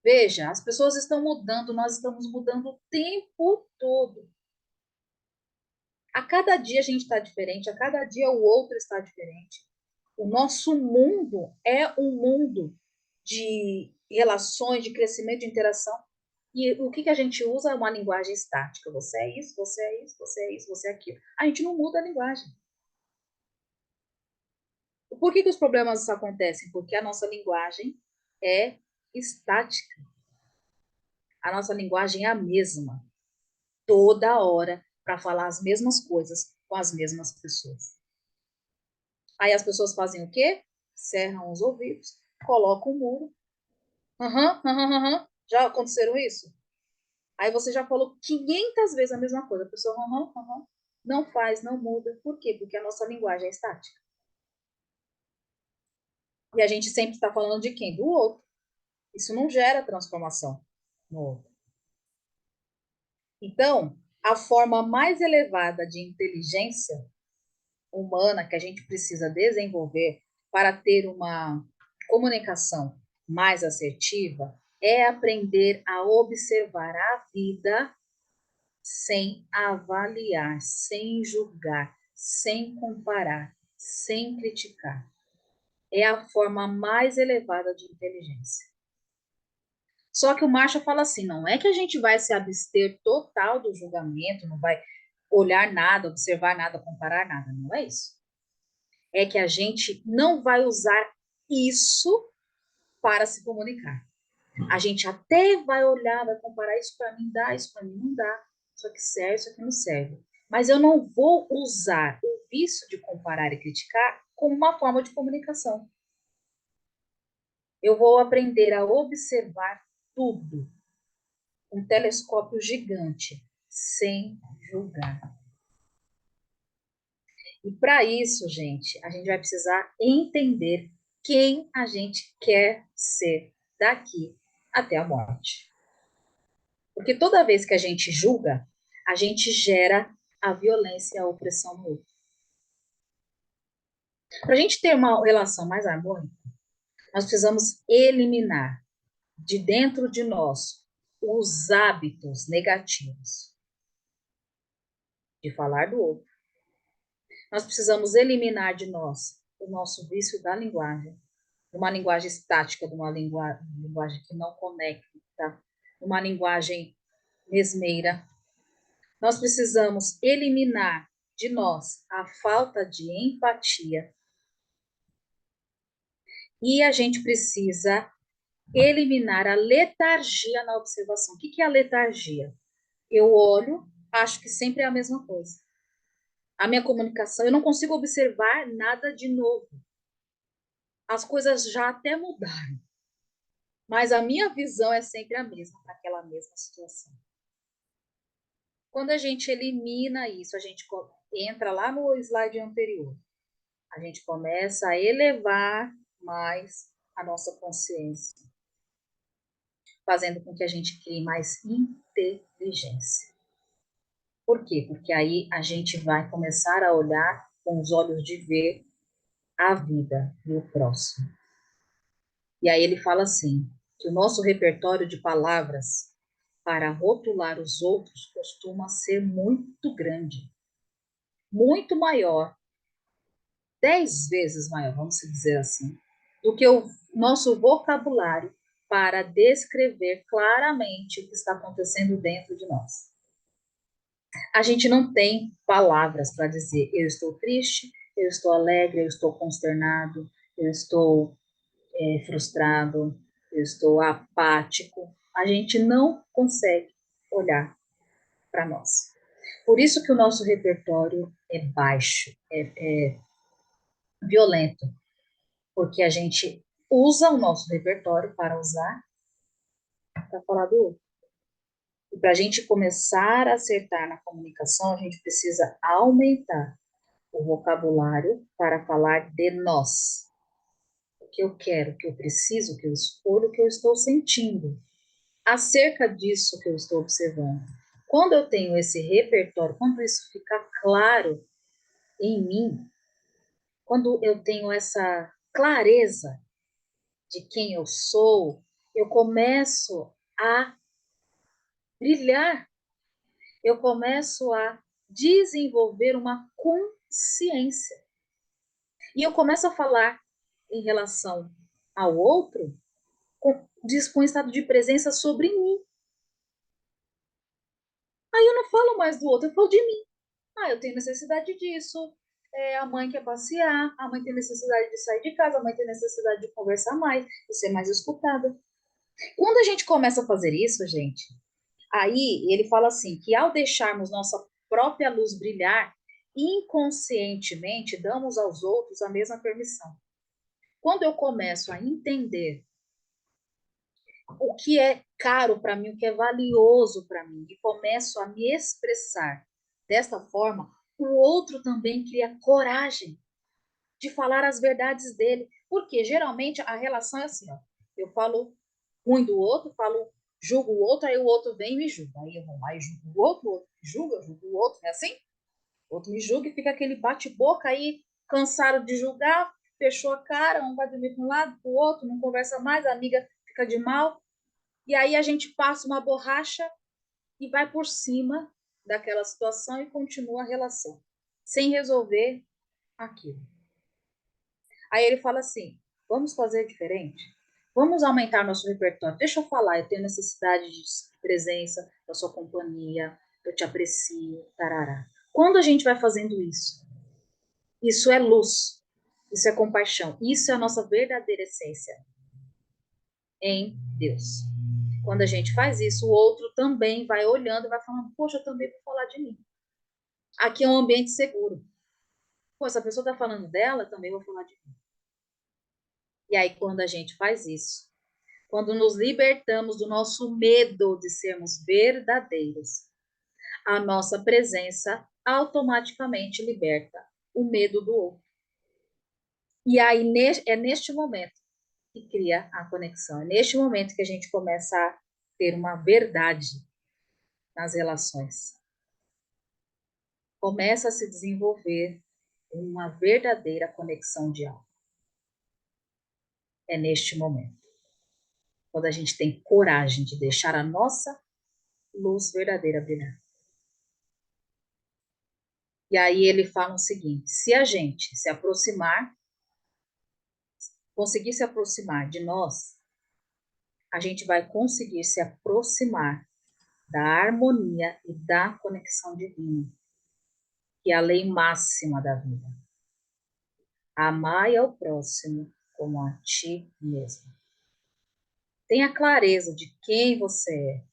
Veja, as pessoas estão mudando, nós estamos mudando o tempo todo. A cada dia a gente está diferente, a cada dia o outro está diferente. O nosso mundo é um mundo de relações, de crescimento, de interação. E o que a gente usa é uma linguagem estática. Você é isso, você é isso, você é isso, você é aquilo. A gente não muda a linguagem. Por que os problemas acontecem? Porque a nossa linguagem é estática. A nossa linguagem é a mesma, toda hora, para falar as mesmas coisas com as mesmas pessoas. Aí as pessoas fazem o quê? Cerram os ouvidos, colocam um muro. Já aconteceram isso? Aí você já falou 500 vezes a mesma coisa. A pessoa, não faz, não muda. Por quê? Porque a nossa linguagem é estática. E a gente sempre está falando de quem? Do outro. Isso não gera transformação no outro. Então, a forma mais elevada de inteligência humana que a gente precisa desenvolver para ter uma comunicação mais assertiva é aprender a observar a vida sem avaliar, sem julgar, sem comparar, sem criticar. É a forma mais elevada de inteligência. Só que o Marshall fala assim, não é que a gente vai se abster total do julgamento, não vai olhar nada, observar nada, comparar nada, não é isso. É que a gente não vai usar isso para se comunicar. A gente até vai olhar, vai comparar, isso para mim dá, isso para mim não dá, isso aqui serve, isso aqui não serve. Mas eu não vou usar o vício de comparar e criticar como uma forma de comunicação. Eu vou aprender a observar tudo, um telescópio gigante, sem julgar. E para isso, gente, a gente vai precisar entender quem a gente quer ser daqui até a morte. Porque toda vez que a gente julga, a gente gera a violência e a opressão no outro. Para a gente ter uma relação mais harmônica, nós precisamos eliminar de dentro de nós os hábitos negativos de falar do outro. Nós precisamos eliminar de nós o nosso vício da linguagem, uma linguagem estática, de uma linguagem que não conecta, uma linguagem mesmeira. Nós precisamos eliminar de nós a falta de empatia e a gente precisa eliminar a letargia na observação. O que é a letargia? Eu olho, acho que sempre é a mesma coisa. A minha comunicação, eu não consigo observar nada de novo. As coisas já até mudaram. Mas a minha visão é sempre a mesma para aquela mesma situação. Quando a gente elimina isso, a gente entra lá no slide anterior, a gente começa a elevar mais a nossa consciência, fazendo com que a gente crie mais inteligência. Por quê? Porque aí a gente vai começar a olhar com os olhos de ver a vida e o próximo. E aí ele fala assim, que o nosso repertório de palavras para rotular os outros costuma ser muito grande, muito maior, 10 vezes maior, vamos dizer assim, do que o nosso vocabulário para descrever claramente o que está acontecendo dentro de nós. A gente não tem palavras para dizer eu estou triste, eu estou alegre, eu estou consternado, eu estou frustrado, eu estou apático. A gente não consegue olhar para nós. Por isso que o nosso repertório é baixo, é violento, porque a gente usa o nosso repertório para usar para falar do outro. E para a gente começar a acertar na comunicação, a gente precisa aumentar o vocabulário para falar de nós. O que eu quero, o que eu preciso, o que eu escolho, o que eu estou sentindo. Acerca disso que eu estou observando. Quando eu tenho esse repertório, quando isso fica claro em mim, quando eu tenho essa clareza de quem eu sou, eu começo a brilhar, eu começo a desenvolver uma consciência. E eu começo a falar em relação ao outro, diz com um estado de presença sobre mim. Aí eu não falo mais do outro, eu falo de mim. Ah, eu tenho necessidade disso. A mãe quer passear, a mãe tem necessidade de sair de casa, a mãe tem necessidade de conversar mais, de ser mais escutada. Quando a gente começa a fazer isso, gente, aí ele fala assim, que ao deixarmos nossa própria luz brilhar, inconscientemente damos aos outros a mesma permissão. Quando eu começo a entender o que é caro para mim, o que é valioso para mim, e começo a me expressar desta forma, o outro também cria coragem de falar as verdades dele. Porque geralmente a relação é assim, ó, eu falo ruim do outro, falo, julgo o outro, aí o outro vem e me julga. Aí eu vou lá e julgo o outro me julga, eu julgo o outro, não é assim? O outro me julga e fica aquele bate-boca aí, cansado de julgar, fechou a cara, um vai dormir para um lado, para o outro, não conversa mais, a amiga fica de mal. E aí a gente passa uma borracha e vai por cima daquela situação e continua a relação, sem resolver aquilo. Aí ele fala assim: vamos fazer diferente? Vamos aumentar nosso repertório. Deixa eu falar, eu tenho necessidade de presença, da sua companhia, eu te aprecio, tarará. Quando a gente vai fazendo isso, isso é luz, isso é compaixão, isso é a nossa verdadeira essência em Deus. Quando a gente faz isso, o outro também vai olhando e vai falando: poxa, eu também vou falar de mim. Aqui é um ambiente seguro. Pô, essa pessoa está falando dela, também vou falar de mim. E aí, quando a gente faz isso, quando nos libertamos do nosso medo de sermos verdadeiros, a nossa presença automaticamente liberta o medo do outro. E aí é neste momento que cria a conexão. É neste momento que a gente começa a ter uma verdade nas relações. Começa a se desenvolver uma verdadeira conexão de alma. É neste momento. Quando a gente tem coragem de deixar a nossa luz verdadeira brilhar. E aí ele fala o seguinte: se a gente se aproximar, conseguir se aproximar de nós, a gente vai conseguir se aproximar da harmonia e da conexão divina, que é a lei máxima da vida. Amai ao próximo como a ti mesmo. Tenha clareza de quem você é,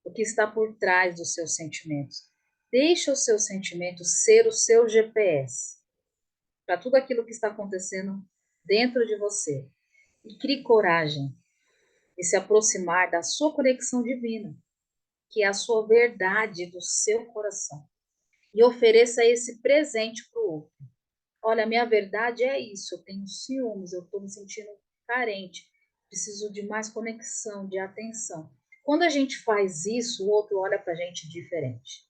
o que está por trás dos seus sentimentos. Deixe os seus sentimentos ser o seu GPS para tudo aquilo que está acontecendo dentro de você. E crie coragem e se aproximar da sua conexão divina, que é a sua verdade do seu coração, e ofereça esse presente para o outro. Olha, a minha verdade é isso, eu tenho ciúmes, eu estou me sentindo carente, preciso de mais conexão, de atenção. Quando a gente faz isso, o outro olha para a gente diferente.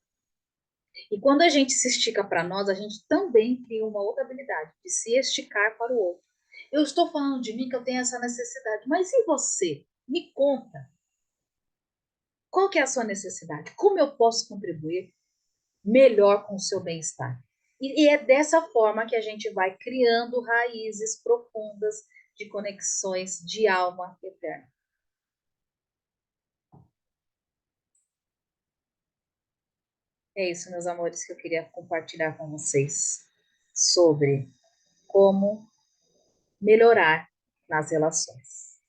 E quando a gente se estica para nós, a gente também cria uma outra habilidade, de se esticar para o outro. Eu estou falando de mim que eu tenho essa necessidade, mas e você? Me conta. Qual que é a sua necessidade? Como eu posso contribuir melhor com o seu bem-estar? E é dessa forma que a gente vai criando raízes profundas de conexões de alma eterna. É isso, meus amores, que eu queria compartilhar com vocês sobre como melhorar nas relações.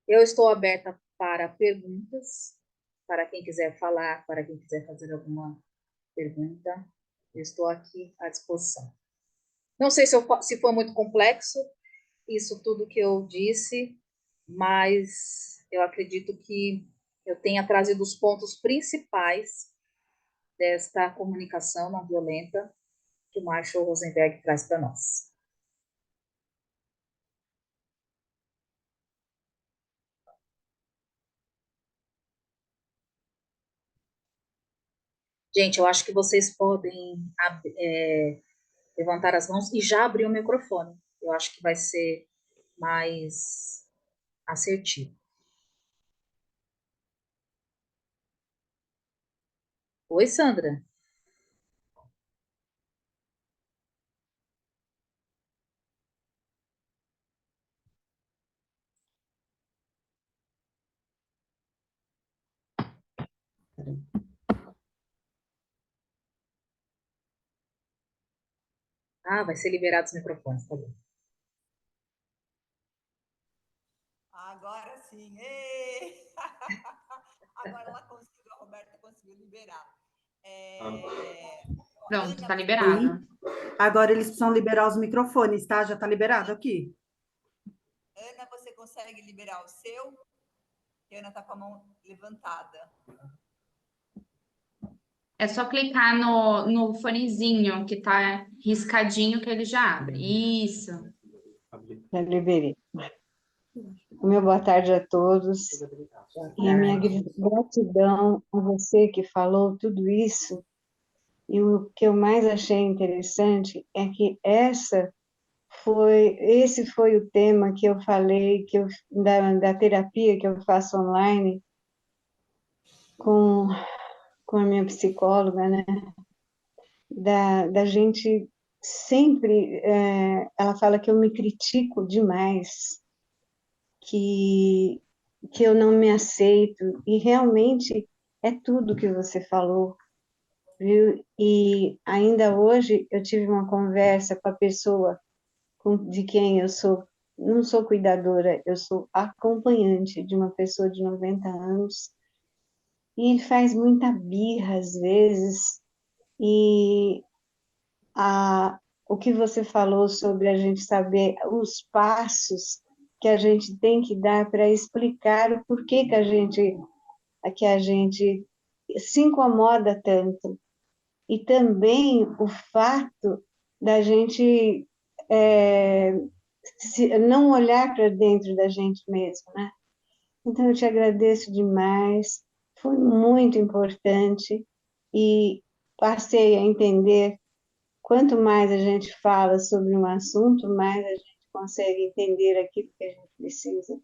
Eu estou aberta para perguntas, para quem quiser falar, para quem quiser fazer alguma pergunta, eu estou aqui à disposição. Não sei se foi muito complexo isso tudo que eu disse, mas eu acredito que eu tenha trazido os pontos principais desta comunicação não violenta que o Marshall Rosenberg traz para nós. Gente, eu acho que vocês podem levantar as mãos e já abrir o microfone. Eu acho que vai ser mais assertivo. Oi, Sandra. Ah, vai ser liberado os microfones, tá bom. Agora sim. Agora ela conseguiu, a Roberta conseguiu liberar. Pronto, Ana, tá liberado. Agora eles precisam liberar os microfones, tá? Já tá liberado aqui. Ana, você consegue liberar o seu? A Ana tá com a mão levantada. É só clicar no fonezinho que tá riscadinho que ele já abre. Isso. Já liberei. O meu boa tarde a todos. E a minha gratidão a você que falou tudo isso. E o que eu mais achei interessante é que esse foi o tema que eu falei, da terapia que eu faço online com a minha psicóloga, né? Da gente sempre, ela fala que eu me critico demais, que eu não me aceito, e realmente é tudo que você falou, viu? E ainda hoje eu tive uma conversa com a pessoa de quem eu sou, não sou cuidadora, eu sou acompanhante de uma pessoa de 90 anos, e ele faz muita birra às vezes, e o que você falou sobre a gente saber os passos que a gente tem que dar para explicar o porquê que a gente se incomoda tanto. E também o fato da gente não olhar para dentro da gente mesmo, né? Então, eu te agradeço demais, foi muito importante e passei a entender. Quanto mais a gente fala sobre um assunto, mais a gente consegue entender aquilo que a gente precisa,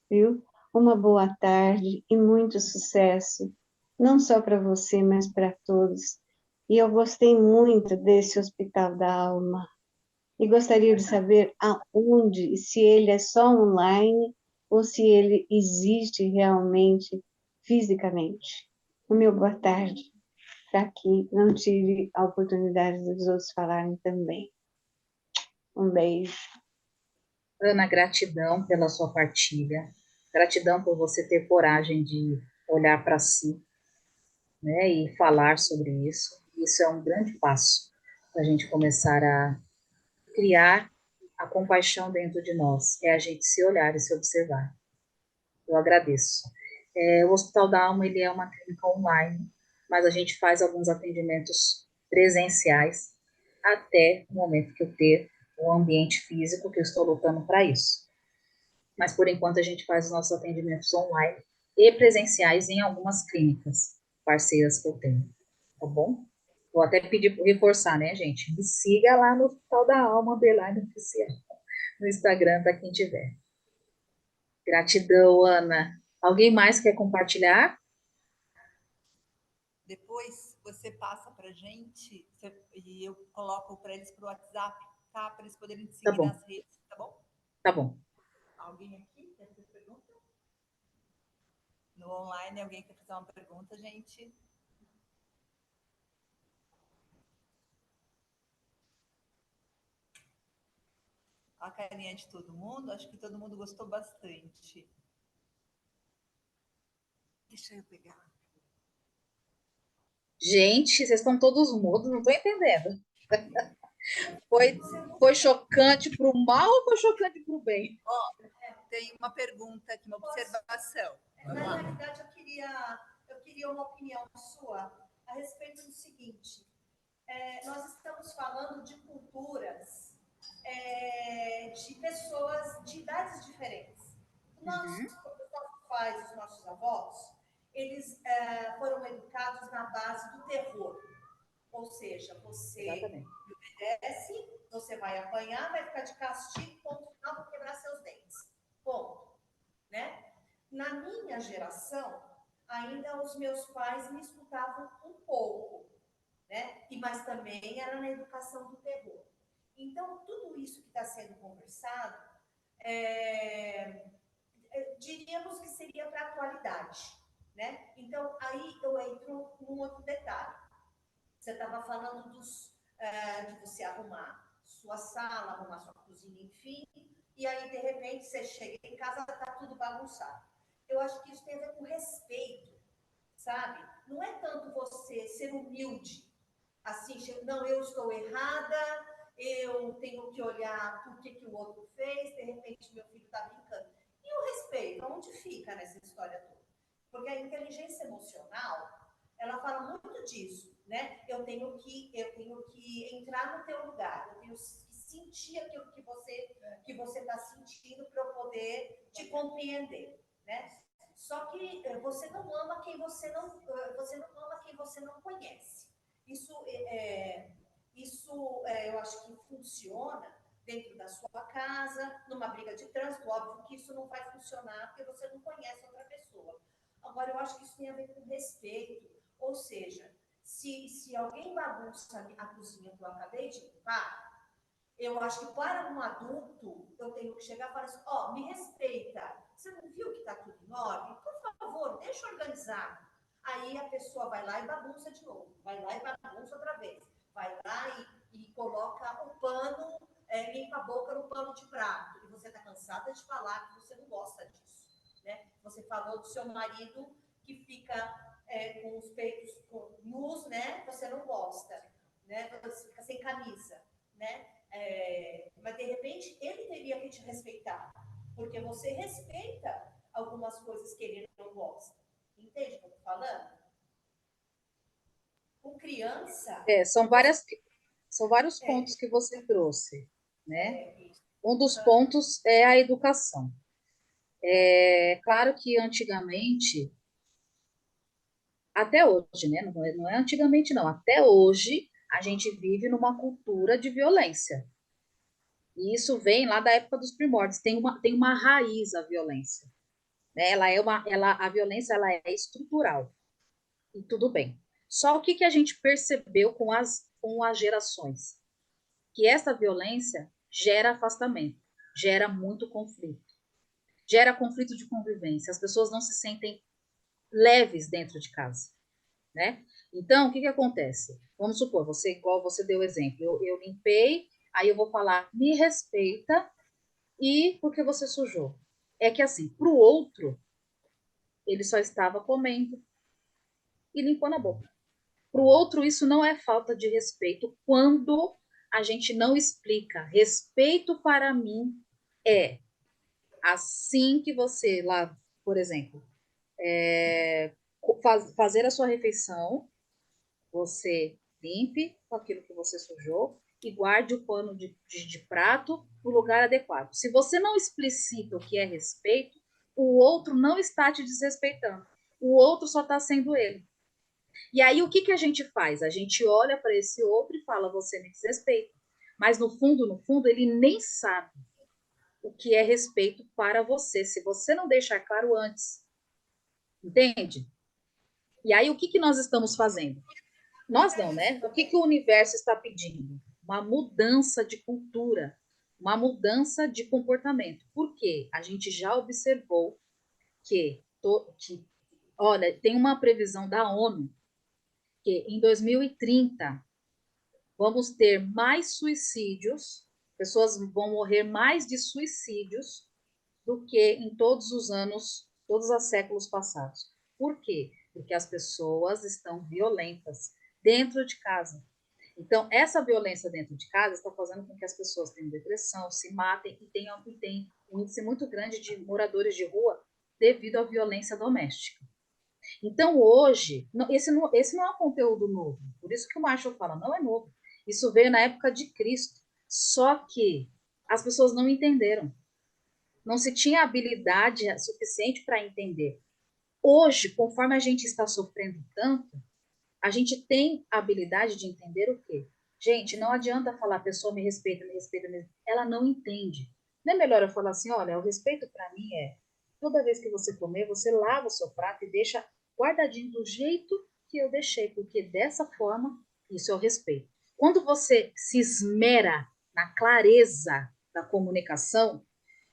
viu? Uma boa tarde e muito sucesso, não só para você, mas para todos. E eu gostei muito desse Hospital da Alma. E gostaria de saber aonde, se ele é só online ou se ele existe realmente fisicamente. O meu boa tarde, para que não tive a oportunidade dos outros falarem também. Um beijo. Ana, gratidão pela sua partilha, gratidão por você ter coragem de olhar para si, né, e falar sobre isso. Isso é um grande passo para a gente começar a criar a compaixão dentro de nós, é a gente se olhar e se observar. Eu agradeço. O Hospital da Alma, ele é uma clínica online, mas a gente faz alguns atendimentos presenciais até o momento que eu ter um ambiente físico, que eu estou lutando para isso. Mas, por enquanto, a gente faz os nossos atendimentos online e presenciais em algumas clínicas parceiras que eu tenho, tá bom? Vou até pedir para reforçar, né, gente? Me siga lá no Hospital da Alma, underline oficial, no Instagram, para quem tiver. Gratidão, Ana. Alguém mais quer compartilhar? Depois você passa para gente e eu coloco para eles para o WhatsApp, tá? Para eles poderem te Tá seguir bom, nas redes, tá bom? tá bom. Alguém aqui quer fazer pergunta? No online, alguém quer fazer uma pergunta, gente? A carinha de todo mundo, acho que todo mundo gostou bastante. Deixa eu pegar. Gente, vocês estão todos mudos, não estou entendendo. Foi chocante para o mal ou foi chocante para o bem? Tem uma pergunta aqui, uma observação. Na realidade, eu queria uma opinião sua a respeito do seguinte: nós estamos falando de culturas, de pessoas de idades diferentes. Nossos pais, os nossos avós, eles foram educados na base do terror. Ou seja, você Exatamente. obedece, você vai apanhar, vai ficar de castigo, ponto final, vou quebrar seus dentes. Ponto. Né? Na minha geração, ainda os meus pais me escutavam um pouco, né? Mas também era na educação do terror. Então, tudo isso que está sendo conversado, diríamos que seria para a atualidade, né? Então, aí eu entro num outro detalhe. Você estava falando de você arrumar sua sala, arrumar sua cozinha, enfim, e aí, de repente, você chega em casa, está tudo bagunçado. Eu acho que isso tem a ver com respeito, sabe? Não é tanto você ser humilde, assim, não, eu estou errada, eu tenho que olhar por que o outro fez, de repente meu filho está brincando. E o respeito, onde fica nessa história toda? Porque a inteligência emocional, ela fala muito disso, né? Eu tenho que entrar no teu lugar, eu tenho que sentir aquilo que você está sentindo para eu poder te compreender, né? Só que você não ama quem você não conhece. Eu acho que funciona dentro da sua casa, numa briga de trânsito. Óbvio que isso não vai funcionar porque você não conhece outra pessoa. Agora, eu acho que isso tem a ver com respeito. Ou seja, se alguém bagunça a cozinha que eu acabei de limpar, eu acho que para um adulto, eu tenho que chegar e falar assim, me respeita. Você não viu que está tudo em ordem? Por favor, deixa eu organizar. Aí a pessoa vai lá e bagunça de novo. Vai lá e bagunça outra vez. Vai lá e coloca o pano, limpa a boca no pano de prato. E você está cansada de falar que você não gosta disso. Né? Você falou do seu marido que fica com os peitos nus, né? Você não gosta. Né? Você fica sem camisa. Né? Mas de repente ele teria que te respeitar, porque você respeita algumas coisas que ele não gosta. Entende o que eu estou falando? Com criança. São vários pontos que você trouxe, né? Um dos pontos é a educação. É claro que antigamente, até hoje, né? Não é antigamente, não. Até hoje, a gente vive numa cultura de violência. E isso vem lá da época dos primórdios. Tem uma raiz a violência. Né? A violência ela é estrutural. E tudo bem. Só o que a gente percebeu com as gerações? Que essa violência gera afastamento, gera muito conflito. Gera conflito de convivência. As pessoas não se sentem leves dentro de casa. Né? Então, o que acontece? Vamos supor, igual você deu o exemplo, eu limpei, aí eu vou falar, me respeita, e porque você sujou. É que assim, para o outro, ele só estava comendo e limpando a boca. Para o outro, isso não é falta de respeito quando a gente não explica. Respeito para mim é assim que você por exemplo, fazer a sua refeição, você limpe com aquilo que você sujou e guarde o pano de prato no lugar adequado. Se você não explicita o que é respeito, o outro não está te desrespeitando. O outro só está sendo ele. E aí, o que a gente faz? A gente olha para esse outro e fala, você me desrespeita. Mas, no fundo, ele nem sabe o que é respeito para você, se você não deixar claro antes. Entende? E aí, o que nós estamos fazendo? Nós não, né? O que o universo está pedindo? Uma mudança de cultura, uma mudança de comportamento. Por quê? A gente já observou que olha, tem uma previsão da ONU que em 2030 vamos ter mais suicídios, pessoas vão morrer mais de suicídios do que em todos os anos, todos os séculos passados. Por quê? Porque as pessoas estão violentas dentro de casa. Então, essa violência dentro de casa está fazendo com que as pessoas tenham depressão, se matem e tem um índice muito grande de moradores de rua devido à violência doméstica. Então, hoje, esse não é um conteúdo novo. Por isso que o Marshall fala, não é novo. Isso veio na época de Cristo. Só que as pessoas não entenderam. Não se tinha habilidade suficiente para entender. Hoje, conforme a gente está sofrendo tanto, a gente tem a habilidade de entender o quê? Gente, não adianta falar, a pessoa me respeita, me respeita, me respeita. Ela não entende. Não é melhor eu falar assim, olha, o respeito para mim é, toda vez que você comer, você lava o seu prato e deixa guardadinho do jeito que eu deixei, porque dessa forma, isso é o respeito. Quando você se esmera na clareza da comunicação,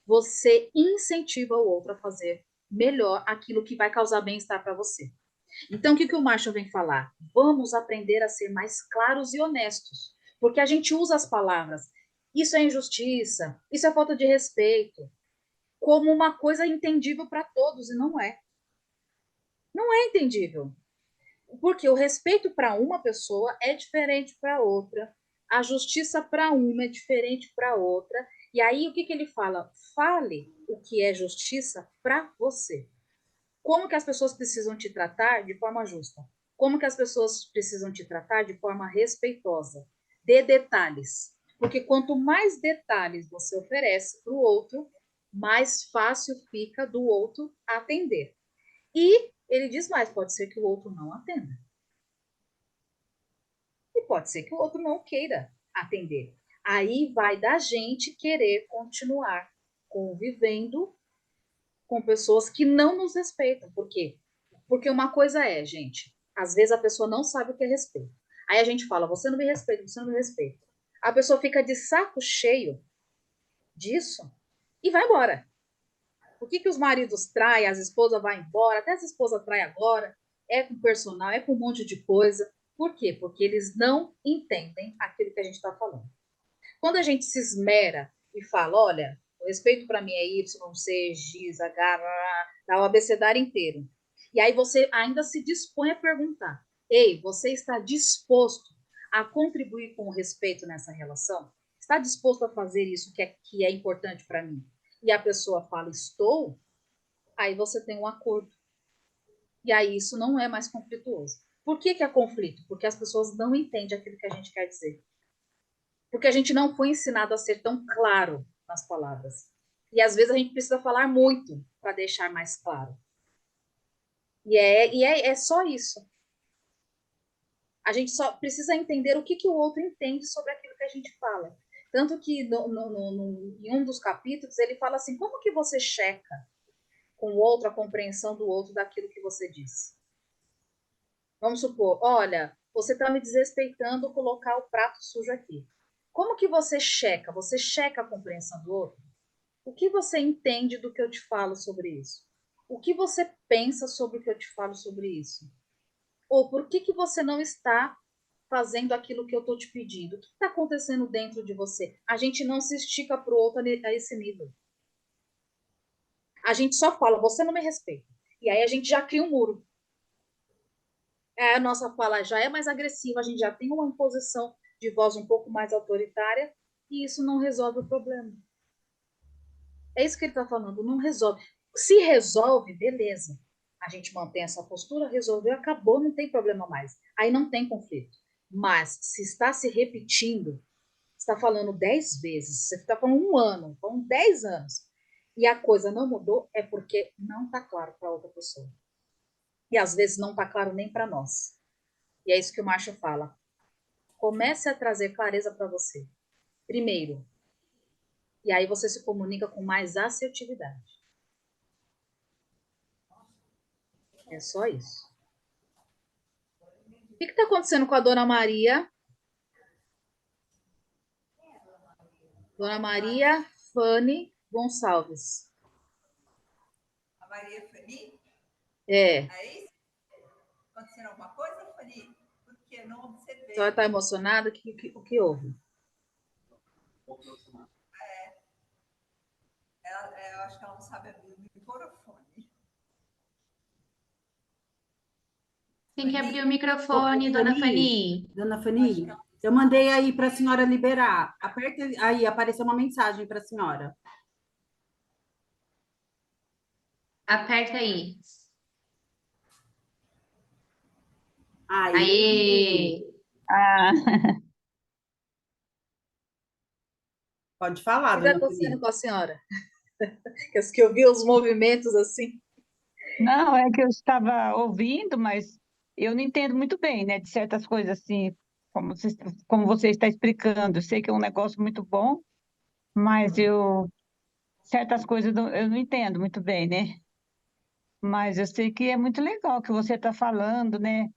você incentiva o outro a fazer melhor aquilo que vai causar bem-estar para você. Então, o que o Marshall vem falar? Vamos aprender a ser mais claros e honestos, porque a gente usa as palavras, isso é injustiça, isso é falta de respeito, como uma coisa entendível para todos, e não é. Não é entendível. Porque o respeito para uma pessoa é diferente para outra, a justiça para uma é diferente para outra, e aí o que ele fala? Fale o que é justiça para você. Como que as pessoas precisam te tratar de forma justa? Como que as pessoas precisam te tratar de forma respeitosa? Dê detalhes. Porque quanto mais detalhes você oferece para o outro, mais fácil fica do outro atender. E ele diz mais, pode ser que o outro não atenda. E pode ser que o outro não queira atender. Aí vai da gente querer continuar convivendo com pessoas que não nos respeitam. Por quê? Porque uma coisa é, gente, às vezes a pessoa não sabe o que é respeito. Aí a gente fala, você não me respeita, você não me respeita. A pessoa fica de saco cheio disso e vai embora. Por que os maridos traem, as esposas vão embora, até as esposas traem agora, é com personal, é com um monte de coisa. Por quê? Porque eles não entendem aquilo que a gente está falando. Quando a gente se esmera e fala, olha, o respeito para mim é Y, C, X, H, dá o abecedário inteiro. E aí você ainda se dispõe a perguntar, ei, você está disposto a contribuir com o respeito nessa relação? Está disposto a fazer isso que é importante para mim? E a pessoa fala, estou, aí você tem um acordo. E aí isso não é mais conflituoso. Por que é conflito? Porque as pessoas não entendem aquilo que a gente quer dizer. Porque a gente não foi ensinado a ser tão claro nas palavras. E às vezes a gente precisa falar muito para deixar mais claro. E é só isso. A gente só precisa entender o que o outro entende sobre aquilo que a gente fala. Tanto que em um dos capítulos ele fala assim, como que você checa com o outro a compreensão do outro daquilo que você disse? Vamos supor, olha, você está me desrespeitando colocar o prato sujo aqui. Como que você checa? Você checa a compreensão do outro? O que você entende do que eu te falo sobre isso? O que você pensa sobre o que eu te falo sobre isso? Ou por que você não está fazendo aquilo que eu estou te pedindo? O que está acontecendo dentro de você? A gente não se estica para o outro a esse nível. A gente só fala, você não me respeita. E aí a gente já cria um muro. A nossa fala já é mais agressiva, a gente já tem uma imposição de voz um pouco mais autoritária e isso não resolve o problema. É isso que ele está falando, não resolve. Se resolve, beleza. A gente mantém essa postura, resolveu, acabou, não tem problema mais. Aí não tem conflito. Mas se está se repetindo, está falando 10 vezes, você está falando 1 ano, falando 10 anos, e a coisa não mudou, é porque não está claro para outra pessoa. E às vezes não está claro nem para nós. E é isso que o Marshall fala. Comece a trazer clareza para você. Primeiro. E aí você se comunica com mais assertividade. É só isso. O que está acontecendo com a Dona Maria? Dona Maria Fanny Gonçalves. A Maria Fanny? É. É isso? Acontecendo alguma coisa, Fanny? Porque eu não A observei. senhora está emocionada? O que houve? Eu acho que ela não sabe abrir o microfone. Tem que abrir o Ô, microfone, dona Fanny. Dona Fanny, eu mandei aí para a senhora liberar. Aperta aí, apareceu uma mensagem para a senhora. Aperta aí. Aí, Aê! Ah, pode O falar, que está Dona acontecendo Fanny. com a senhora? Que eu vi os movimentos assim. não, é que eu estava ouvindo, mas eu não entendo muito bem, né, de certas coisas assim, como você está explicando. Eu sei que é um negócio muito bom, mas certas coisas eu não entendo muito bem, né? Mas eu sei que é muito legal o que você está falando, né?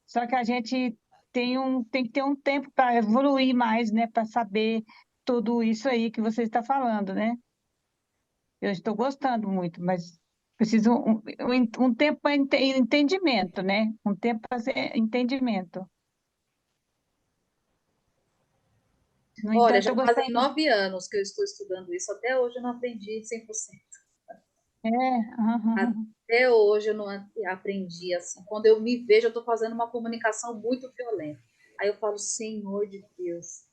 Só que a gente tem que ter um tempo para evoluir mais, né, para saber tudo isso aí que você está falando, né? Eu estou gostando muito, mas preciso um tempo para entendimento, né? Um tempo para entendimento. No Olha, entanto, já eu fazem gostaria. 9 anos que eu estou estudando isso. Até hoje eu não aprendi 100%. É, aham, Até hoje eu não aprendi assim. Quando eu me vejo, eu estou fazendo uma comunicação muito violenta. Aí eu falo, Senhor de Deus,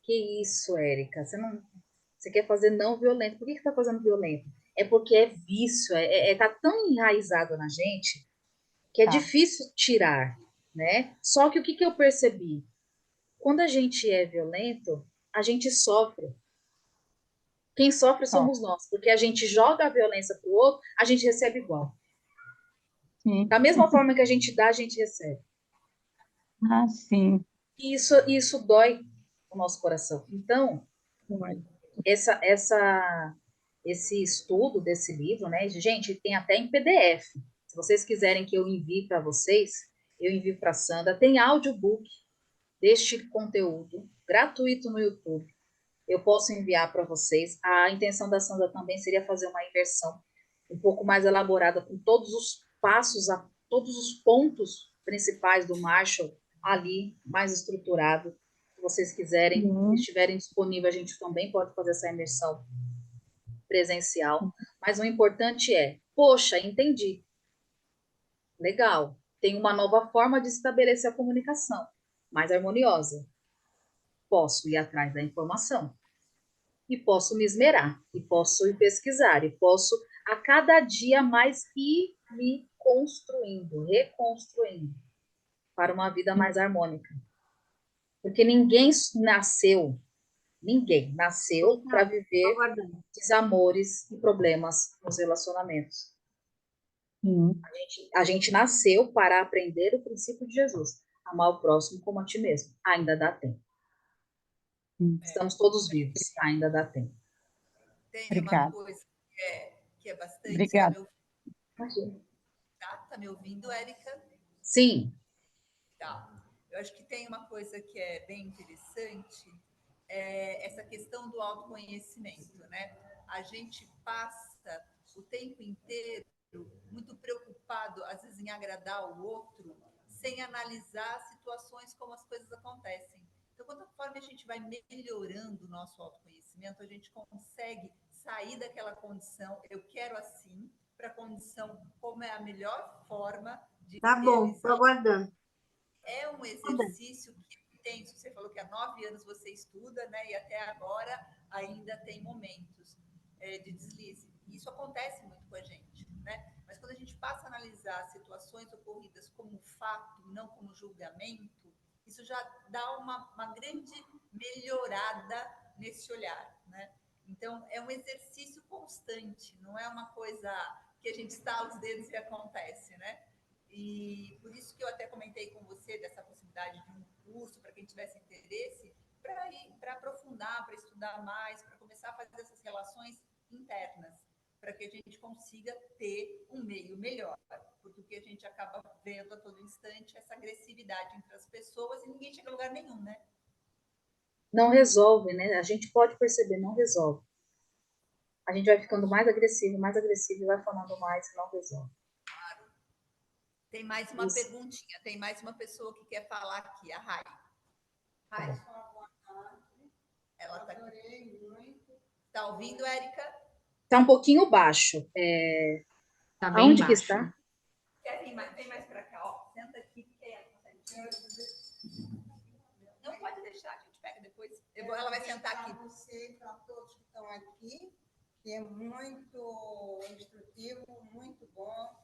que isso, Érica? Você quer fazer não violento. Por que está fazendo violento? É porque é vício, tá tão enraizado na gente que é tá. difícil tirar, né? Só que o que eu percebi? Quando a gente é violento, a gente sofre. Quem sofre Ó, somos nós, porque a gente joga a violência para o outro, a gente recebe igual. sim. Da mesma forma que a gente dá, a gente recebe. Ah, sim. E isso dói o nosso coração. Então, Olha. esse estudo desse livro, né? Gente, tem até em PDF. Se vocês quiserem que eu envie para vocês, eu envio para a Sandra. Tem audiobook deste conteúdo gratuito no YouTube. Eu posso enviar para vocês. A intenção da Sandra também seria fazer uma imersão um pouco mais elaborada com todos os passos, todos os pontos principais do Marshall ali, mais estruturado. Se vocês quiserem, Sim. estiverem disponíveis, a gente também pode fazer essa imersão presencial. Mas o importante é, poxa, entendi. Legal. Tem uma nova forma de estabelecer a comunicação, mais harmoniosa. Posso ir atrás da informação e posso me esmerar, e posso ir pesquisar, e posso a cada dia mais ir me construindo, reconstruindo para uma vida mais harmônica. Porque ninguém nasceu para Tô viver aguardando. desamores e problemas nos relacionamentos. Sim. A gente nasceu para aprender o princípio de Jesus, amar o próximo como a ti mesmo. Ainda dá tempo. Sim. Estamos todos vivos, ainda dá tempo. Tem uma Obrigada. coisa que é bastante. Você está Obrigada. me Imagina. tá me ouvindo, Érica? Sim, Tá. Eu acho que tem uma coisa que é bem interessante, essa questão do autoconhecimento, né? A gente passa o tempo inteiro muito preocupado, às vezes, em agradar o outro, sem analisar situações como as coisas acontecem. Então, conforme a gente vai melhorando o nosso autoconhecimento, a gente consegue sair daquela condição, eu quero assim, para a condição como é a melhor forma de Tá bom, tô realizar. aguardando. É um Tá bom. exercício que é intenso. Você falou que há 9 anos você estuda, né? E até agora ainda tem momentos de deslize. Isso acontece muito com a gente. né? Mas quando a gente passa a analisar situações ocorridas como fato, não como julgamento, isso já dá uma grande melhorada nesse olhar, né? Então, é um exercício constante, não é uma coisa que a gente estala os dedos e acontece, né? E por isso que eu até comentei com você dessa possibilidade de um curso para quem tivesse interesse, para aprofundar, para estudar mais, para começar a fazer essas relações internas, para que a gente consiga ter um meio melhor. Porque o que a gente acaba vendo a todo instante é essa agressividade entre as pessoas e ninguém chega a lugar nenhum, né? Não resolve, né? A gente pode perceber, não resolve. A gente vai ficando mais agressivo e vai falando mais e não resolve. Tem mais uma perguntinha, tem mais uma pessoa que quer falar aqui, a Rai. Rai, ela tá aqui. Tá ouvindo, Érica? Está um pouquinho baixo. Tá bem Aonde que baixo. está? Quer vir mais? Vem mais para cá, ó. Senta aqui, porque não pode deixar, a gente pega depois. Ela vai sentar aqui. Para você, para todos que estão aqui, que é muito instrutivo, muito bom.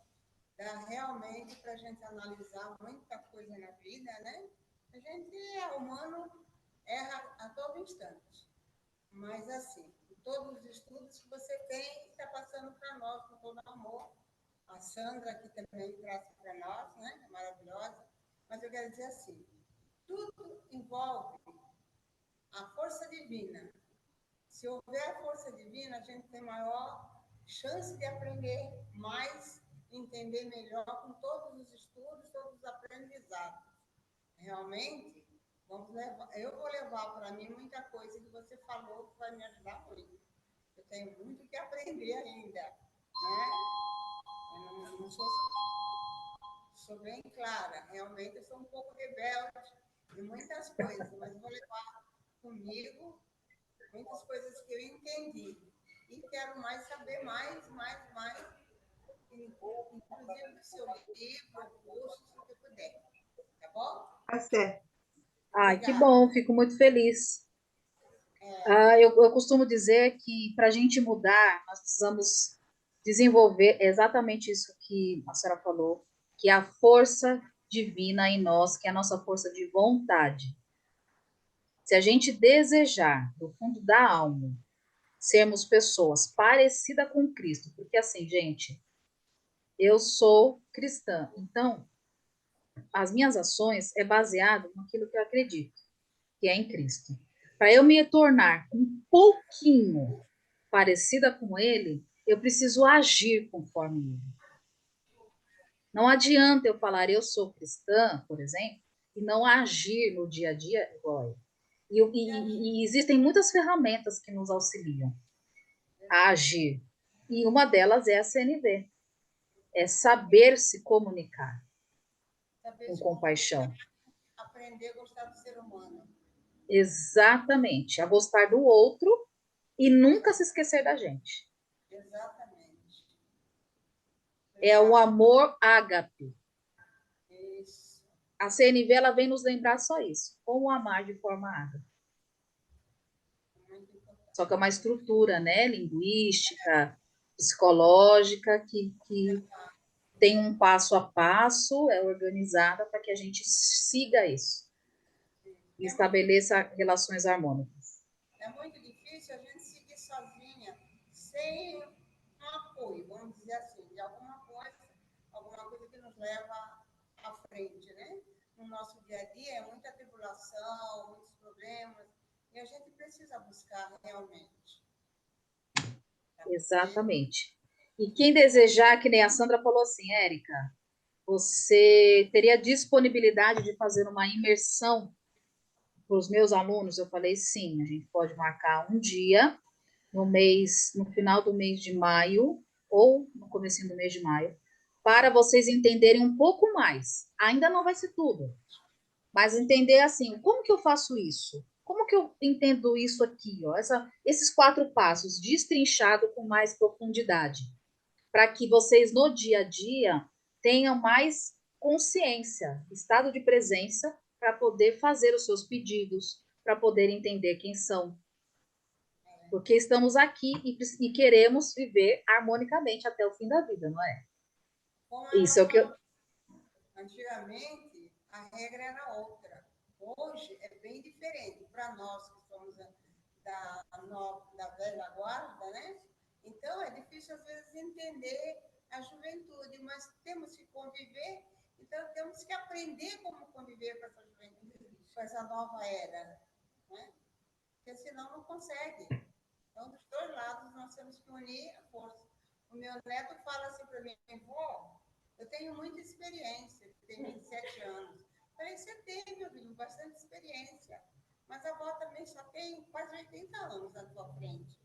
Dá realmente para a gente analisar muita coisa na vida, né? A gente é humano, erra a todo instante. Mas, assim, todos os estudos que você tem, está passando para nós com todo amor. A Sandra aqui também traz para nós, né? É maravilhosa. Mas eu quero dizer assim, tudo envolve a força divina. Se houver força divina, a gente tem maior chance de aprender mais, entender melhor com todos os estudos, todos os aprendizados. Realmente, eu vou levar para mim muita coisa que você falou que vai me ajudar muito. Eu tenho muito que aprender ainda, né? Eu não sou bem clara. Realmente, eu sou um pouco rebelde em muitas coisas, mas eu vou levar comigo muitas coisas que eu entendi. E quero mais saber mais, inclusive do seu livro, curso, se você puder. Tá bom? Tá certo. Ai, que bom, fico muito feliz. Eu costumo dizer que para a gente mudar, nós precisamos desenvolver exatamente isso que a senhora falou, que é a força divina em nós, que é a nossa força de vontade. Se a gente desejar, do fundo da alma, sermos pessoas parecidas com Cristo, porque assim, gente, eu sou cristã, então as minhas ações é baseado naquilo que eu acredito, que é em Cristo. Para eu me tornar um pouquinho parecida com Ele, eu preciso agir conforme Ele. Não adianta eu falar eu sou cristã, por exemplo, e não agir no dia a dia igual a Ele. E existem muitas ferramentas que nos auxiliam a agir. E uma delas é a CNV. É saber se comunicar com compaixão. Aprender a gostar do ser humano. Exatamente. A gostar do outro e nunca se esquecer da gente. Exatamente. É o amor ágape. Isso. A CNV ela vem nos lembrar só isso. Como amar de forma ágape. Só que é uma estrutura, né? Linguística, psicológica, que tem um passo a passo, é organizada para que a gente siga isso e estabeleça relações harmônicas. É muito difícil a gente seguir sozinha, sem um apoio, vamos dizer assim, de alguma coisa que nos leva à frente, né? No nosso dia a dia é muita tribulação, muitos problemas, e a gente precisa buscar realmente. Exatamente. E quem desejar, que nem a Sandra falou assim, Érica, você teria disponibilidade de fazer uma imersão para os meus alunos? Eu falei, sim, a gente pode marcar um dia no final do mês de maio ou no começo do mês de maio, para vocês entenderem um pouco mais. Ainda não vai ser tudo, mas entender assim, como que eu faço isso? Como que eu entendo isso aqui? Ó? Esses 4 passos, destrinchado com mais profundidade, para que vocês no dia a dia tenham mais consciência, estado de presença, para poder fazer os seus pedidos, para poder entender quem são. porque estamos aqui e queremos viver harmonicamente até o fim da vida, não é? Como Isso é o que eu... Antigamente, a regra era outra. Hoje é bem diferente. Para nós que somos da velha guarda, né? Então, é difícil, às vezes, entender a juventude, mas temos que conviver, então temos que aprender como conviver com essa juventude, com essa nova era, né? Porque senão não consegue. Então, dos dois lados, nós temos que unir a força. O meu neto fala assim para mim, vó, eu tenho muita experiência, tenho 27 anos. Falei, você tem, meu filho, bastante experiência. Mas a avó também só tem quase 80 anos na tua frente.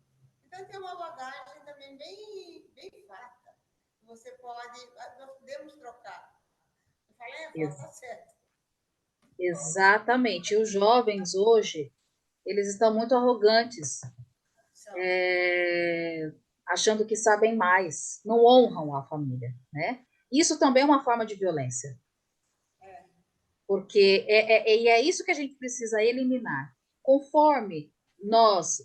Então, tem uma bagagem também bem farta. Você pode, nós podemos trocar. Eu falei, vó, tá certo. Exatamente. E os jovens hoje, eles estão muito arrogantes, achando que sabem mais, não honram a família, né? Isso também é uma forma de violência. Porque é isso que a gente precisa eliminar. Conforme nós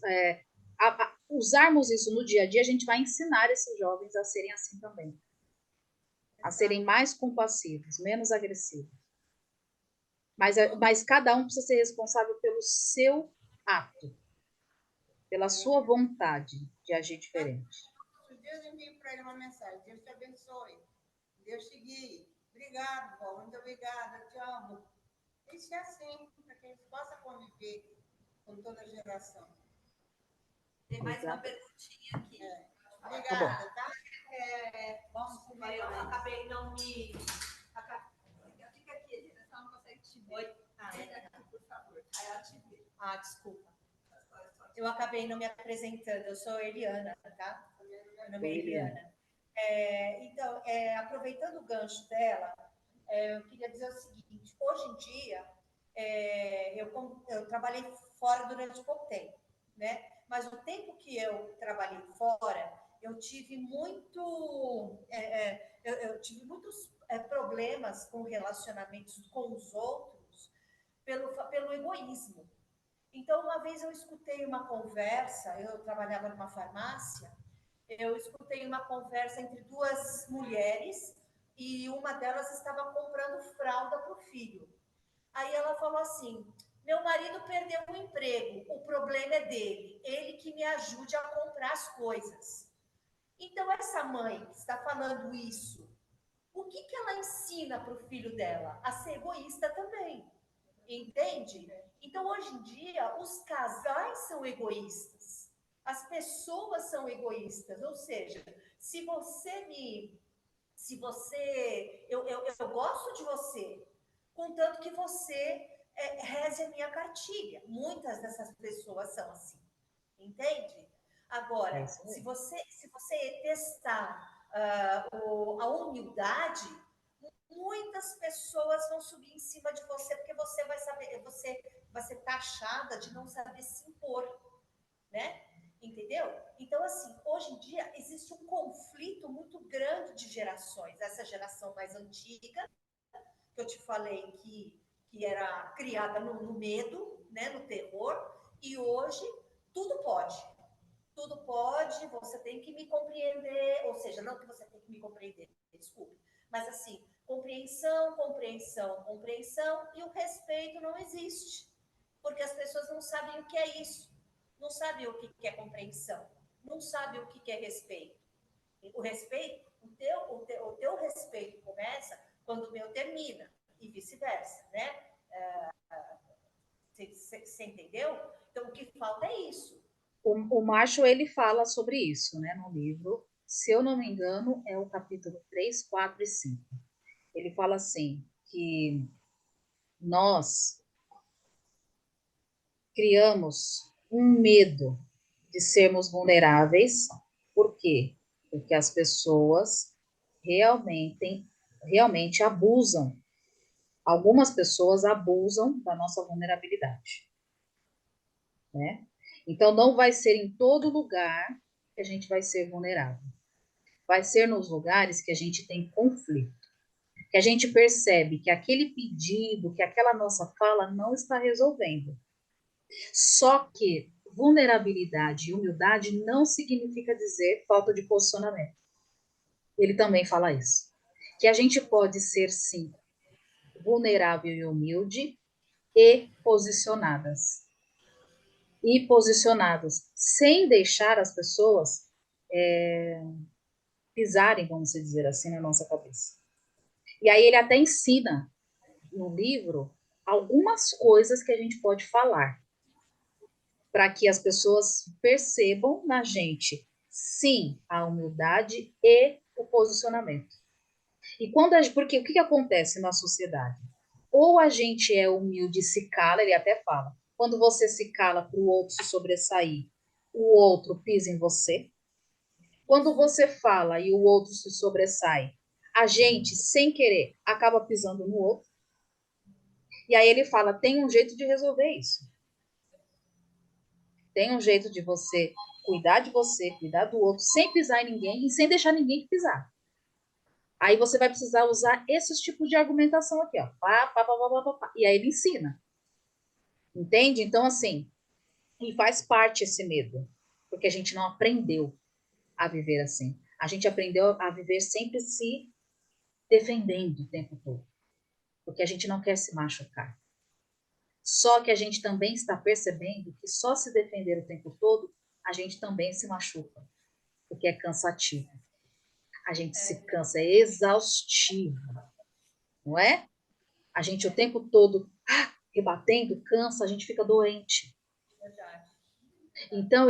usarmos isso no dia a dia, a gente vai ensinar esses jovens a serem assim também. A serem mais compassivos, menos agressivos. Mas cada um precisa ser responsável pelo seu ato, pela sua vontade de agir diferente. Deus envie para ele uma mensagem. Deus te abençoe. Deus te guie. Obrigado, vó. Muito obrigada. Te amo. Isso é assim, para que a gente possa conviver com toda a geração. Tem mais uma perguntinha aqui. Obrigada, tá? Vamos comer. Eu acabei não me... Fica aqui, a direção não consegue te ver. Oi? Aqui, por favor. Aí ela te vê. Desculpa. Eu acabei não me apresentando. Eu sou Eliana, tá? Meu nome é Eliana. Então, aproveitando o gancho dela, eu queria dizer o seguinte. Hoje em dia, eu trabalhei fora durante pouco tempo, né? Mas o tempo que eu trabalhei fora, eu tive eu tive muitos problemas com relacionamentos com os outros pelo egoísmo. Então, uma vez eu escutei uma conversa, eu trabalhava numa farmácia, eu escutei uma conversa entre duas mulheres e uma delas estava comprando fralda para o filho. Aí ela falou assim, meu marido perdeu o emprego, o problema é dele, ele que me ajude a comprar as coisas. Então, essa mãe que está falando isso, o que ela ensina para o filho dela? A ser egoísta também. Entende? Então, hoje em dia, os casais são egoístas. As pessoas são egoístas. Ou seja, se eu gosto de você, contanto que você reze a minha cartilha. Muitas dessas pessoas são assim. Entende? Agora, se você testar a humildade, muitas pessoas vão subir em cima de você porque você vai ser taxada de não saber se impor, né? Entendeu? Então, assim, hoje em dia existe um conflito muito grande de gerações. Essa geração mais antiga, que eu te falei que era criada no medo, né, no terror, e hoje tudo pode. Tudo pode, você tem que me compreender, ou seja, não que você tem que me compreender, desculpe, mas assim, compreensão, e o respeito não existe, porque as pessoas não sabem o que é isso, não sabem o que é compreensão, não sabem o que é respeito. O respeito, o teu respeito começa quando o meu termina, e vice-versa, né? Você entendeu? Então, o que falta é isso. O Marshall, ele fala sobre isso, né, no livro. Se eu não me engano, é o capítulo 3, 4 e 5. Ele fala assim, que nós criamos um medo de sermos vulneráveis. Por quê? Porque as pessoas realmente abusam. Algumas pessoas abusam da nossa vulnerabilidade, né? Então, não vai ser em todo lugar que a gente vai ser vulnerável. Vai ser nos lugares que a gente tem conflito, que a gente percebe que aquele pedido, que aquela nossa fala não está resolvendo. Só que vulnerabilidade e humildade não significa dizer falta de posicionamento. Ele também fala isso. Que a gente pode ser, sim, vulnerável e humilde e posicionadas. E posicionados, sem deixar as pessoas pisarem, vamos dizer assim, na nossa cabeça. E aí ele até ensina no livro algumas coisas que a gente pode falar para que as pessoas percebam na gente, sim, a humildade e o posicionamento. E porque o que acontece na sociedade? Ou a gente é humilde e se cala, ele até fala, quando você se cala para o outro se sobressair, o outro pisa em você. Quando você fala e o outro se sobressai, a gente, sem querer, acaba pisando no outro. E aí ele fala, tem um jeito de resolver isso. Tem um jeito de você cuidar do outro, sem pisar em ninguém e sem deixar ninguém pisar. Aí você vai precisar usar esses tipos de argumentação aqui, ó. Pá, pá, pá, pá, pá, pá. E aí ele ensina. Entende? Então, assim, e faz parte esse medo, porque a gente não aprendeu a viver assim. A gente aprendeu a viver sempre se defendendo o tempo todo, porque a gente não quer se machucar. Só que a gente também está percebendo que só se defender o tempo todo, a gente também se machuca, porque é cansativo. A gente se cansa, é exaustivo, não é? A gente o tempo todo rebatendo, cansa, a gente fica doente. Verdade. Então,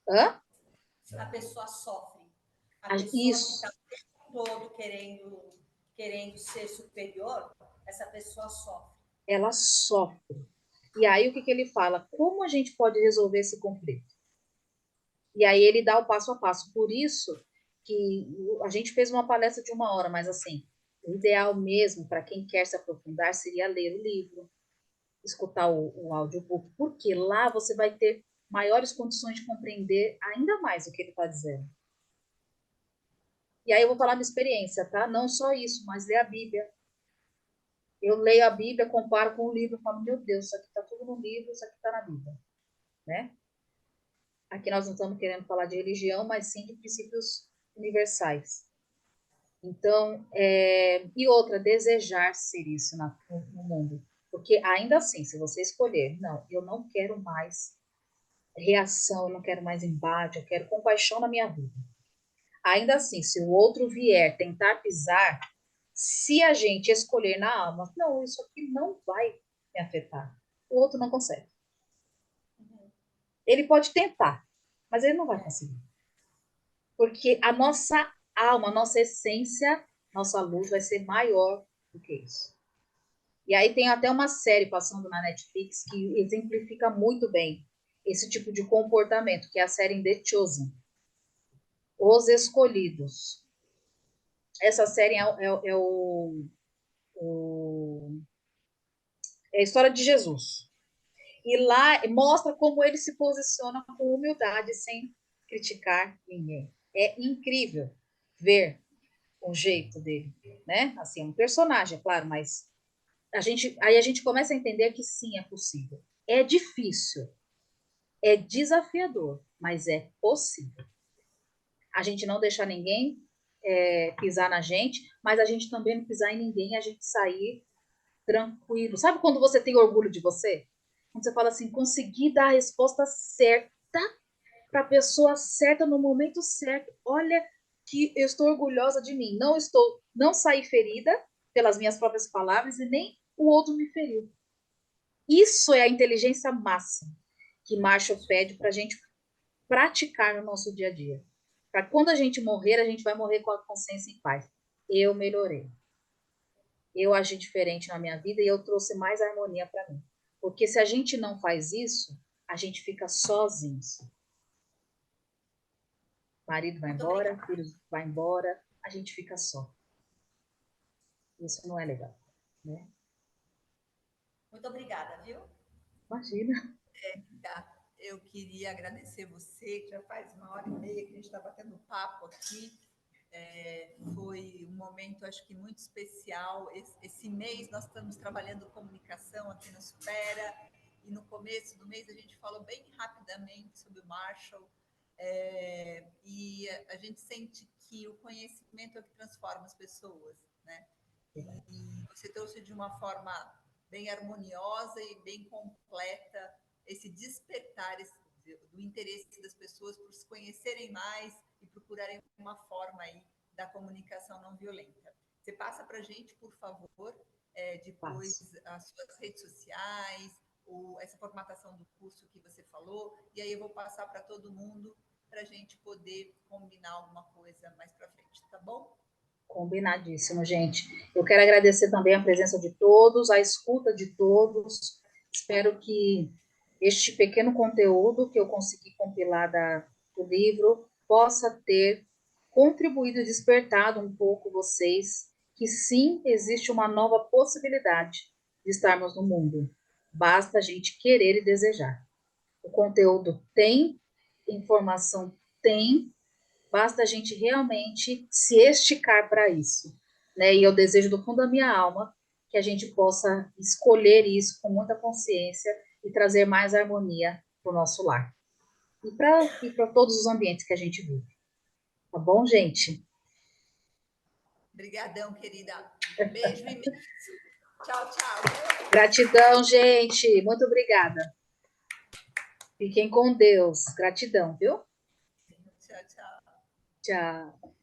hã? A pessoa sofre. A pessoa que Isso, está o tempo todo querendo ser superior, essa pessoa sofre. ela sofre. E aí, o que ele fala? Como a gente pode resolver esse conflito? E aí, ele dá o passo a passo. Por isso que a gente fez uma palestra de 1 hora, mas assim, o ideal mesmo para quem quer se aprofundar seria ler o livro, escutar o audiobook, porque lá você vai ter maiores condições de compreender ainda mais o que ele está dizendo. E aí eu vou falar minha experiência, tá? Não só isso, mas ler a Bíblia. Eu leio a Bíblia, comparo com o livro, falo, meu Deus, isso aqui está tudo no livro, isso aqui está na Bíblia, né? Aqui nós não estamos querendo falar de religião, mas sim de princípios universais. Então, e outra, desejar ser isso no mundo. Porque ainda assim, se você escolher, não, eu não quero mais reação, eu não quero mais embate, eu quero compaixão na minha vida. Ainda assim, se o outro vier tentar pisar, se a gente escolher na alma, não, isso aqui não vai me afetar, o outro não consegue. Ele pode tentar, mas ele não vai conseguir. Porque a nossa alma, a nossa essência, nossa luz vai ser maior do que isso. E aí tem até uma série passando na Netflix que exemplifica muito bem esse tipo de comportamento, que é a série The Chosen, Os Escolhidos. Essa série é a história de Jesus. E lá mostra como ele se posiciona com humildade, sem criticar ninguém. É incrível ver o jeito dele, né? Assim, um personagem, é claro, mas aí a gente começa a entender que sim, é possível. É difícil, é desafiador, mas é possível. A gente não deixar ninguém pisar na gente, mas a gente também não pisar em ninguém, a gente sair tranquilo. Sabe quando você tem orgulho de você? Quando você fala assim, consegui dar a resposta certa para a pessoa certa no momento certo. Olha que eu estou orgulhosa de mim. Não saí ferida pelas minhas próprias palavras e nem o outro me feriu. Isso é a inteligência máxima que Marshall pede para a gente praticar no nosso dia a dia. Para quando a gente morrer, a gente vai morrer com a consciência em paz. Eu melhorei. Eu agi diferente na minha vida e eu trouxe mais harmonia para mim. Porque se a gente não faz isso, a gente fica sozinho. Marido vai embora, filhos vai embora, a gente fica só. Isso não é legal, né? Muito obrigada, viu? Imagina. Tá. Eu queria agradecer você, que já faz 1 hora e meia que a gente está batendo papo aqui. Foi um momento, acho que muito especial. Esse mês nós estamos trabalhando comunicação aqui no Supera e no começo do mês a gente falou bem rapidamente sobre o Marshall, e a gente sente que o conhecimento é o que transforma as pessoas, né? E você trouxe de uma forma bem harmoniosa e bem completa esse despertar do interesse das pessoas por se conhecerem mais e procurarem uma forma aí da comunicação não violenta. Você passa para a gente, por favor, depois as suas redes sociais, essa formatação do curso que você falou, e aí eu vou passar para todo mundo para a gente poder combinar alguma coisa mais para frente, tá bom? Combinadíssimo, gente. Eu quero agradecer também a presença de todos, a escuta de todos. Espero que este pequeno conteúdo que eu consegui compilar do livro possa ter contribuído e despertado um pouco vocês que sim, existe uma nova possibilidade de estarmos no mundo. Basta a gente querer e desejar. O conteúdo tem, informação tem, basta a gente realmente se esticar para isso, né? E eu desejo do fundo da minha alma que a gente possa escolher isso com muita consciência e trazer mais harmonia para o nosso lar e para todos os ambientes que a gente vive. Tá bom, gente? Obrigadão, querida. Beijo imenso. Tchau, tchau. Gratidão, gente. Muito obrigada. Fiquem com Deus. Gratidão, viu? Tchau, tchau. Tchau.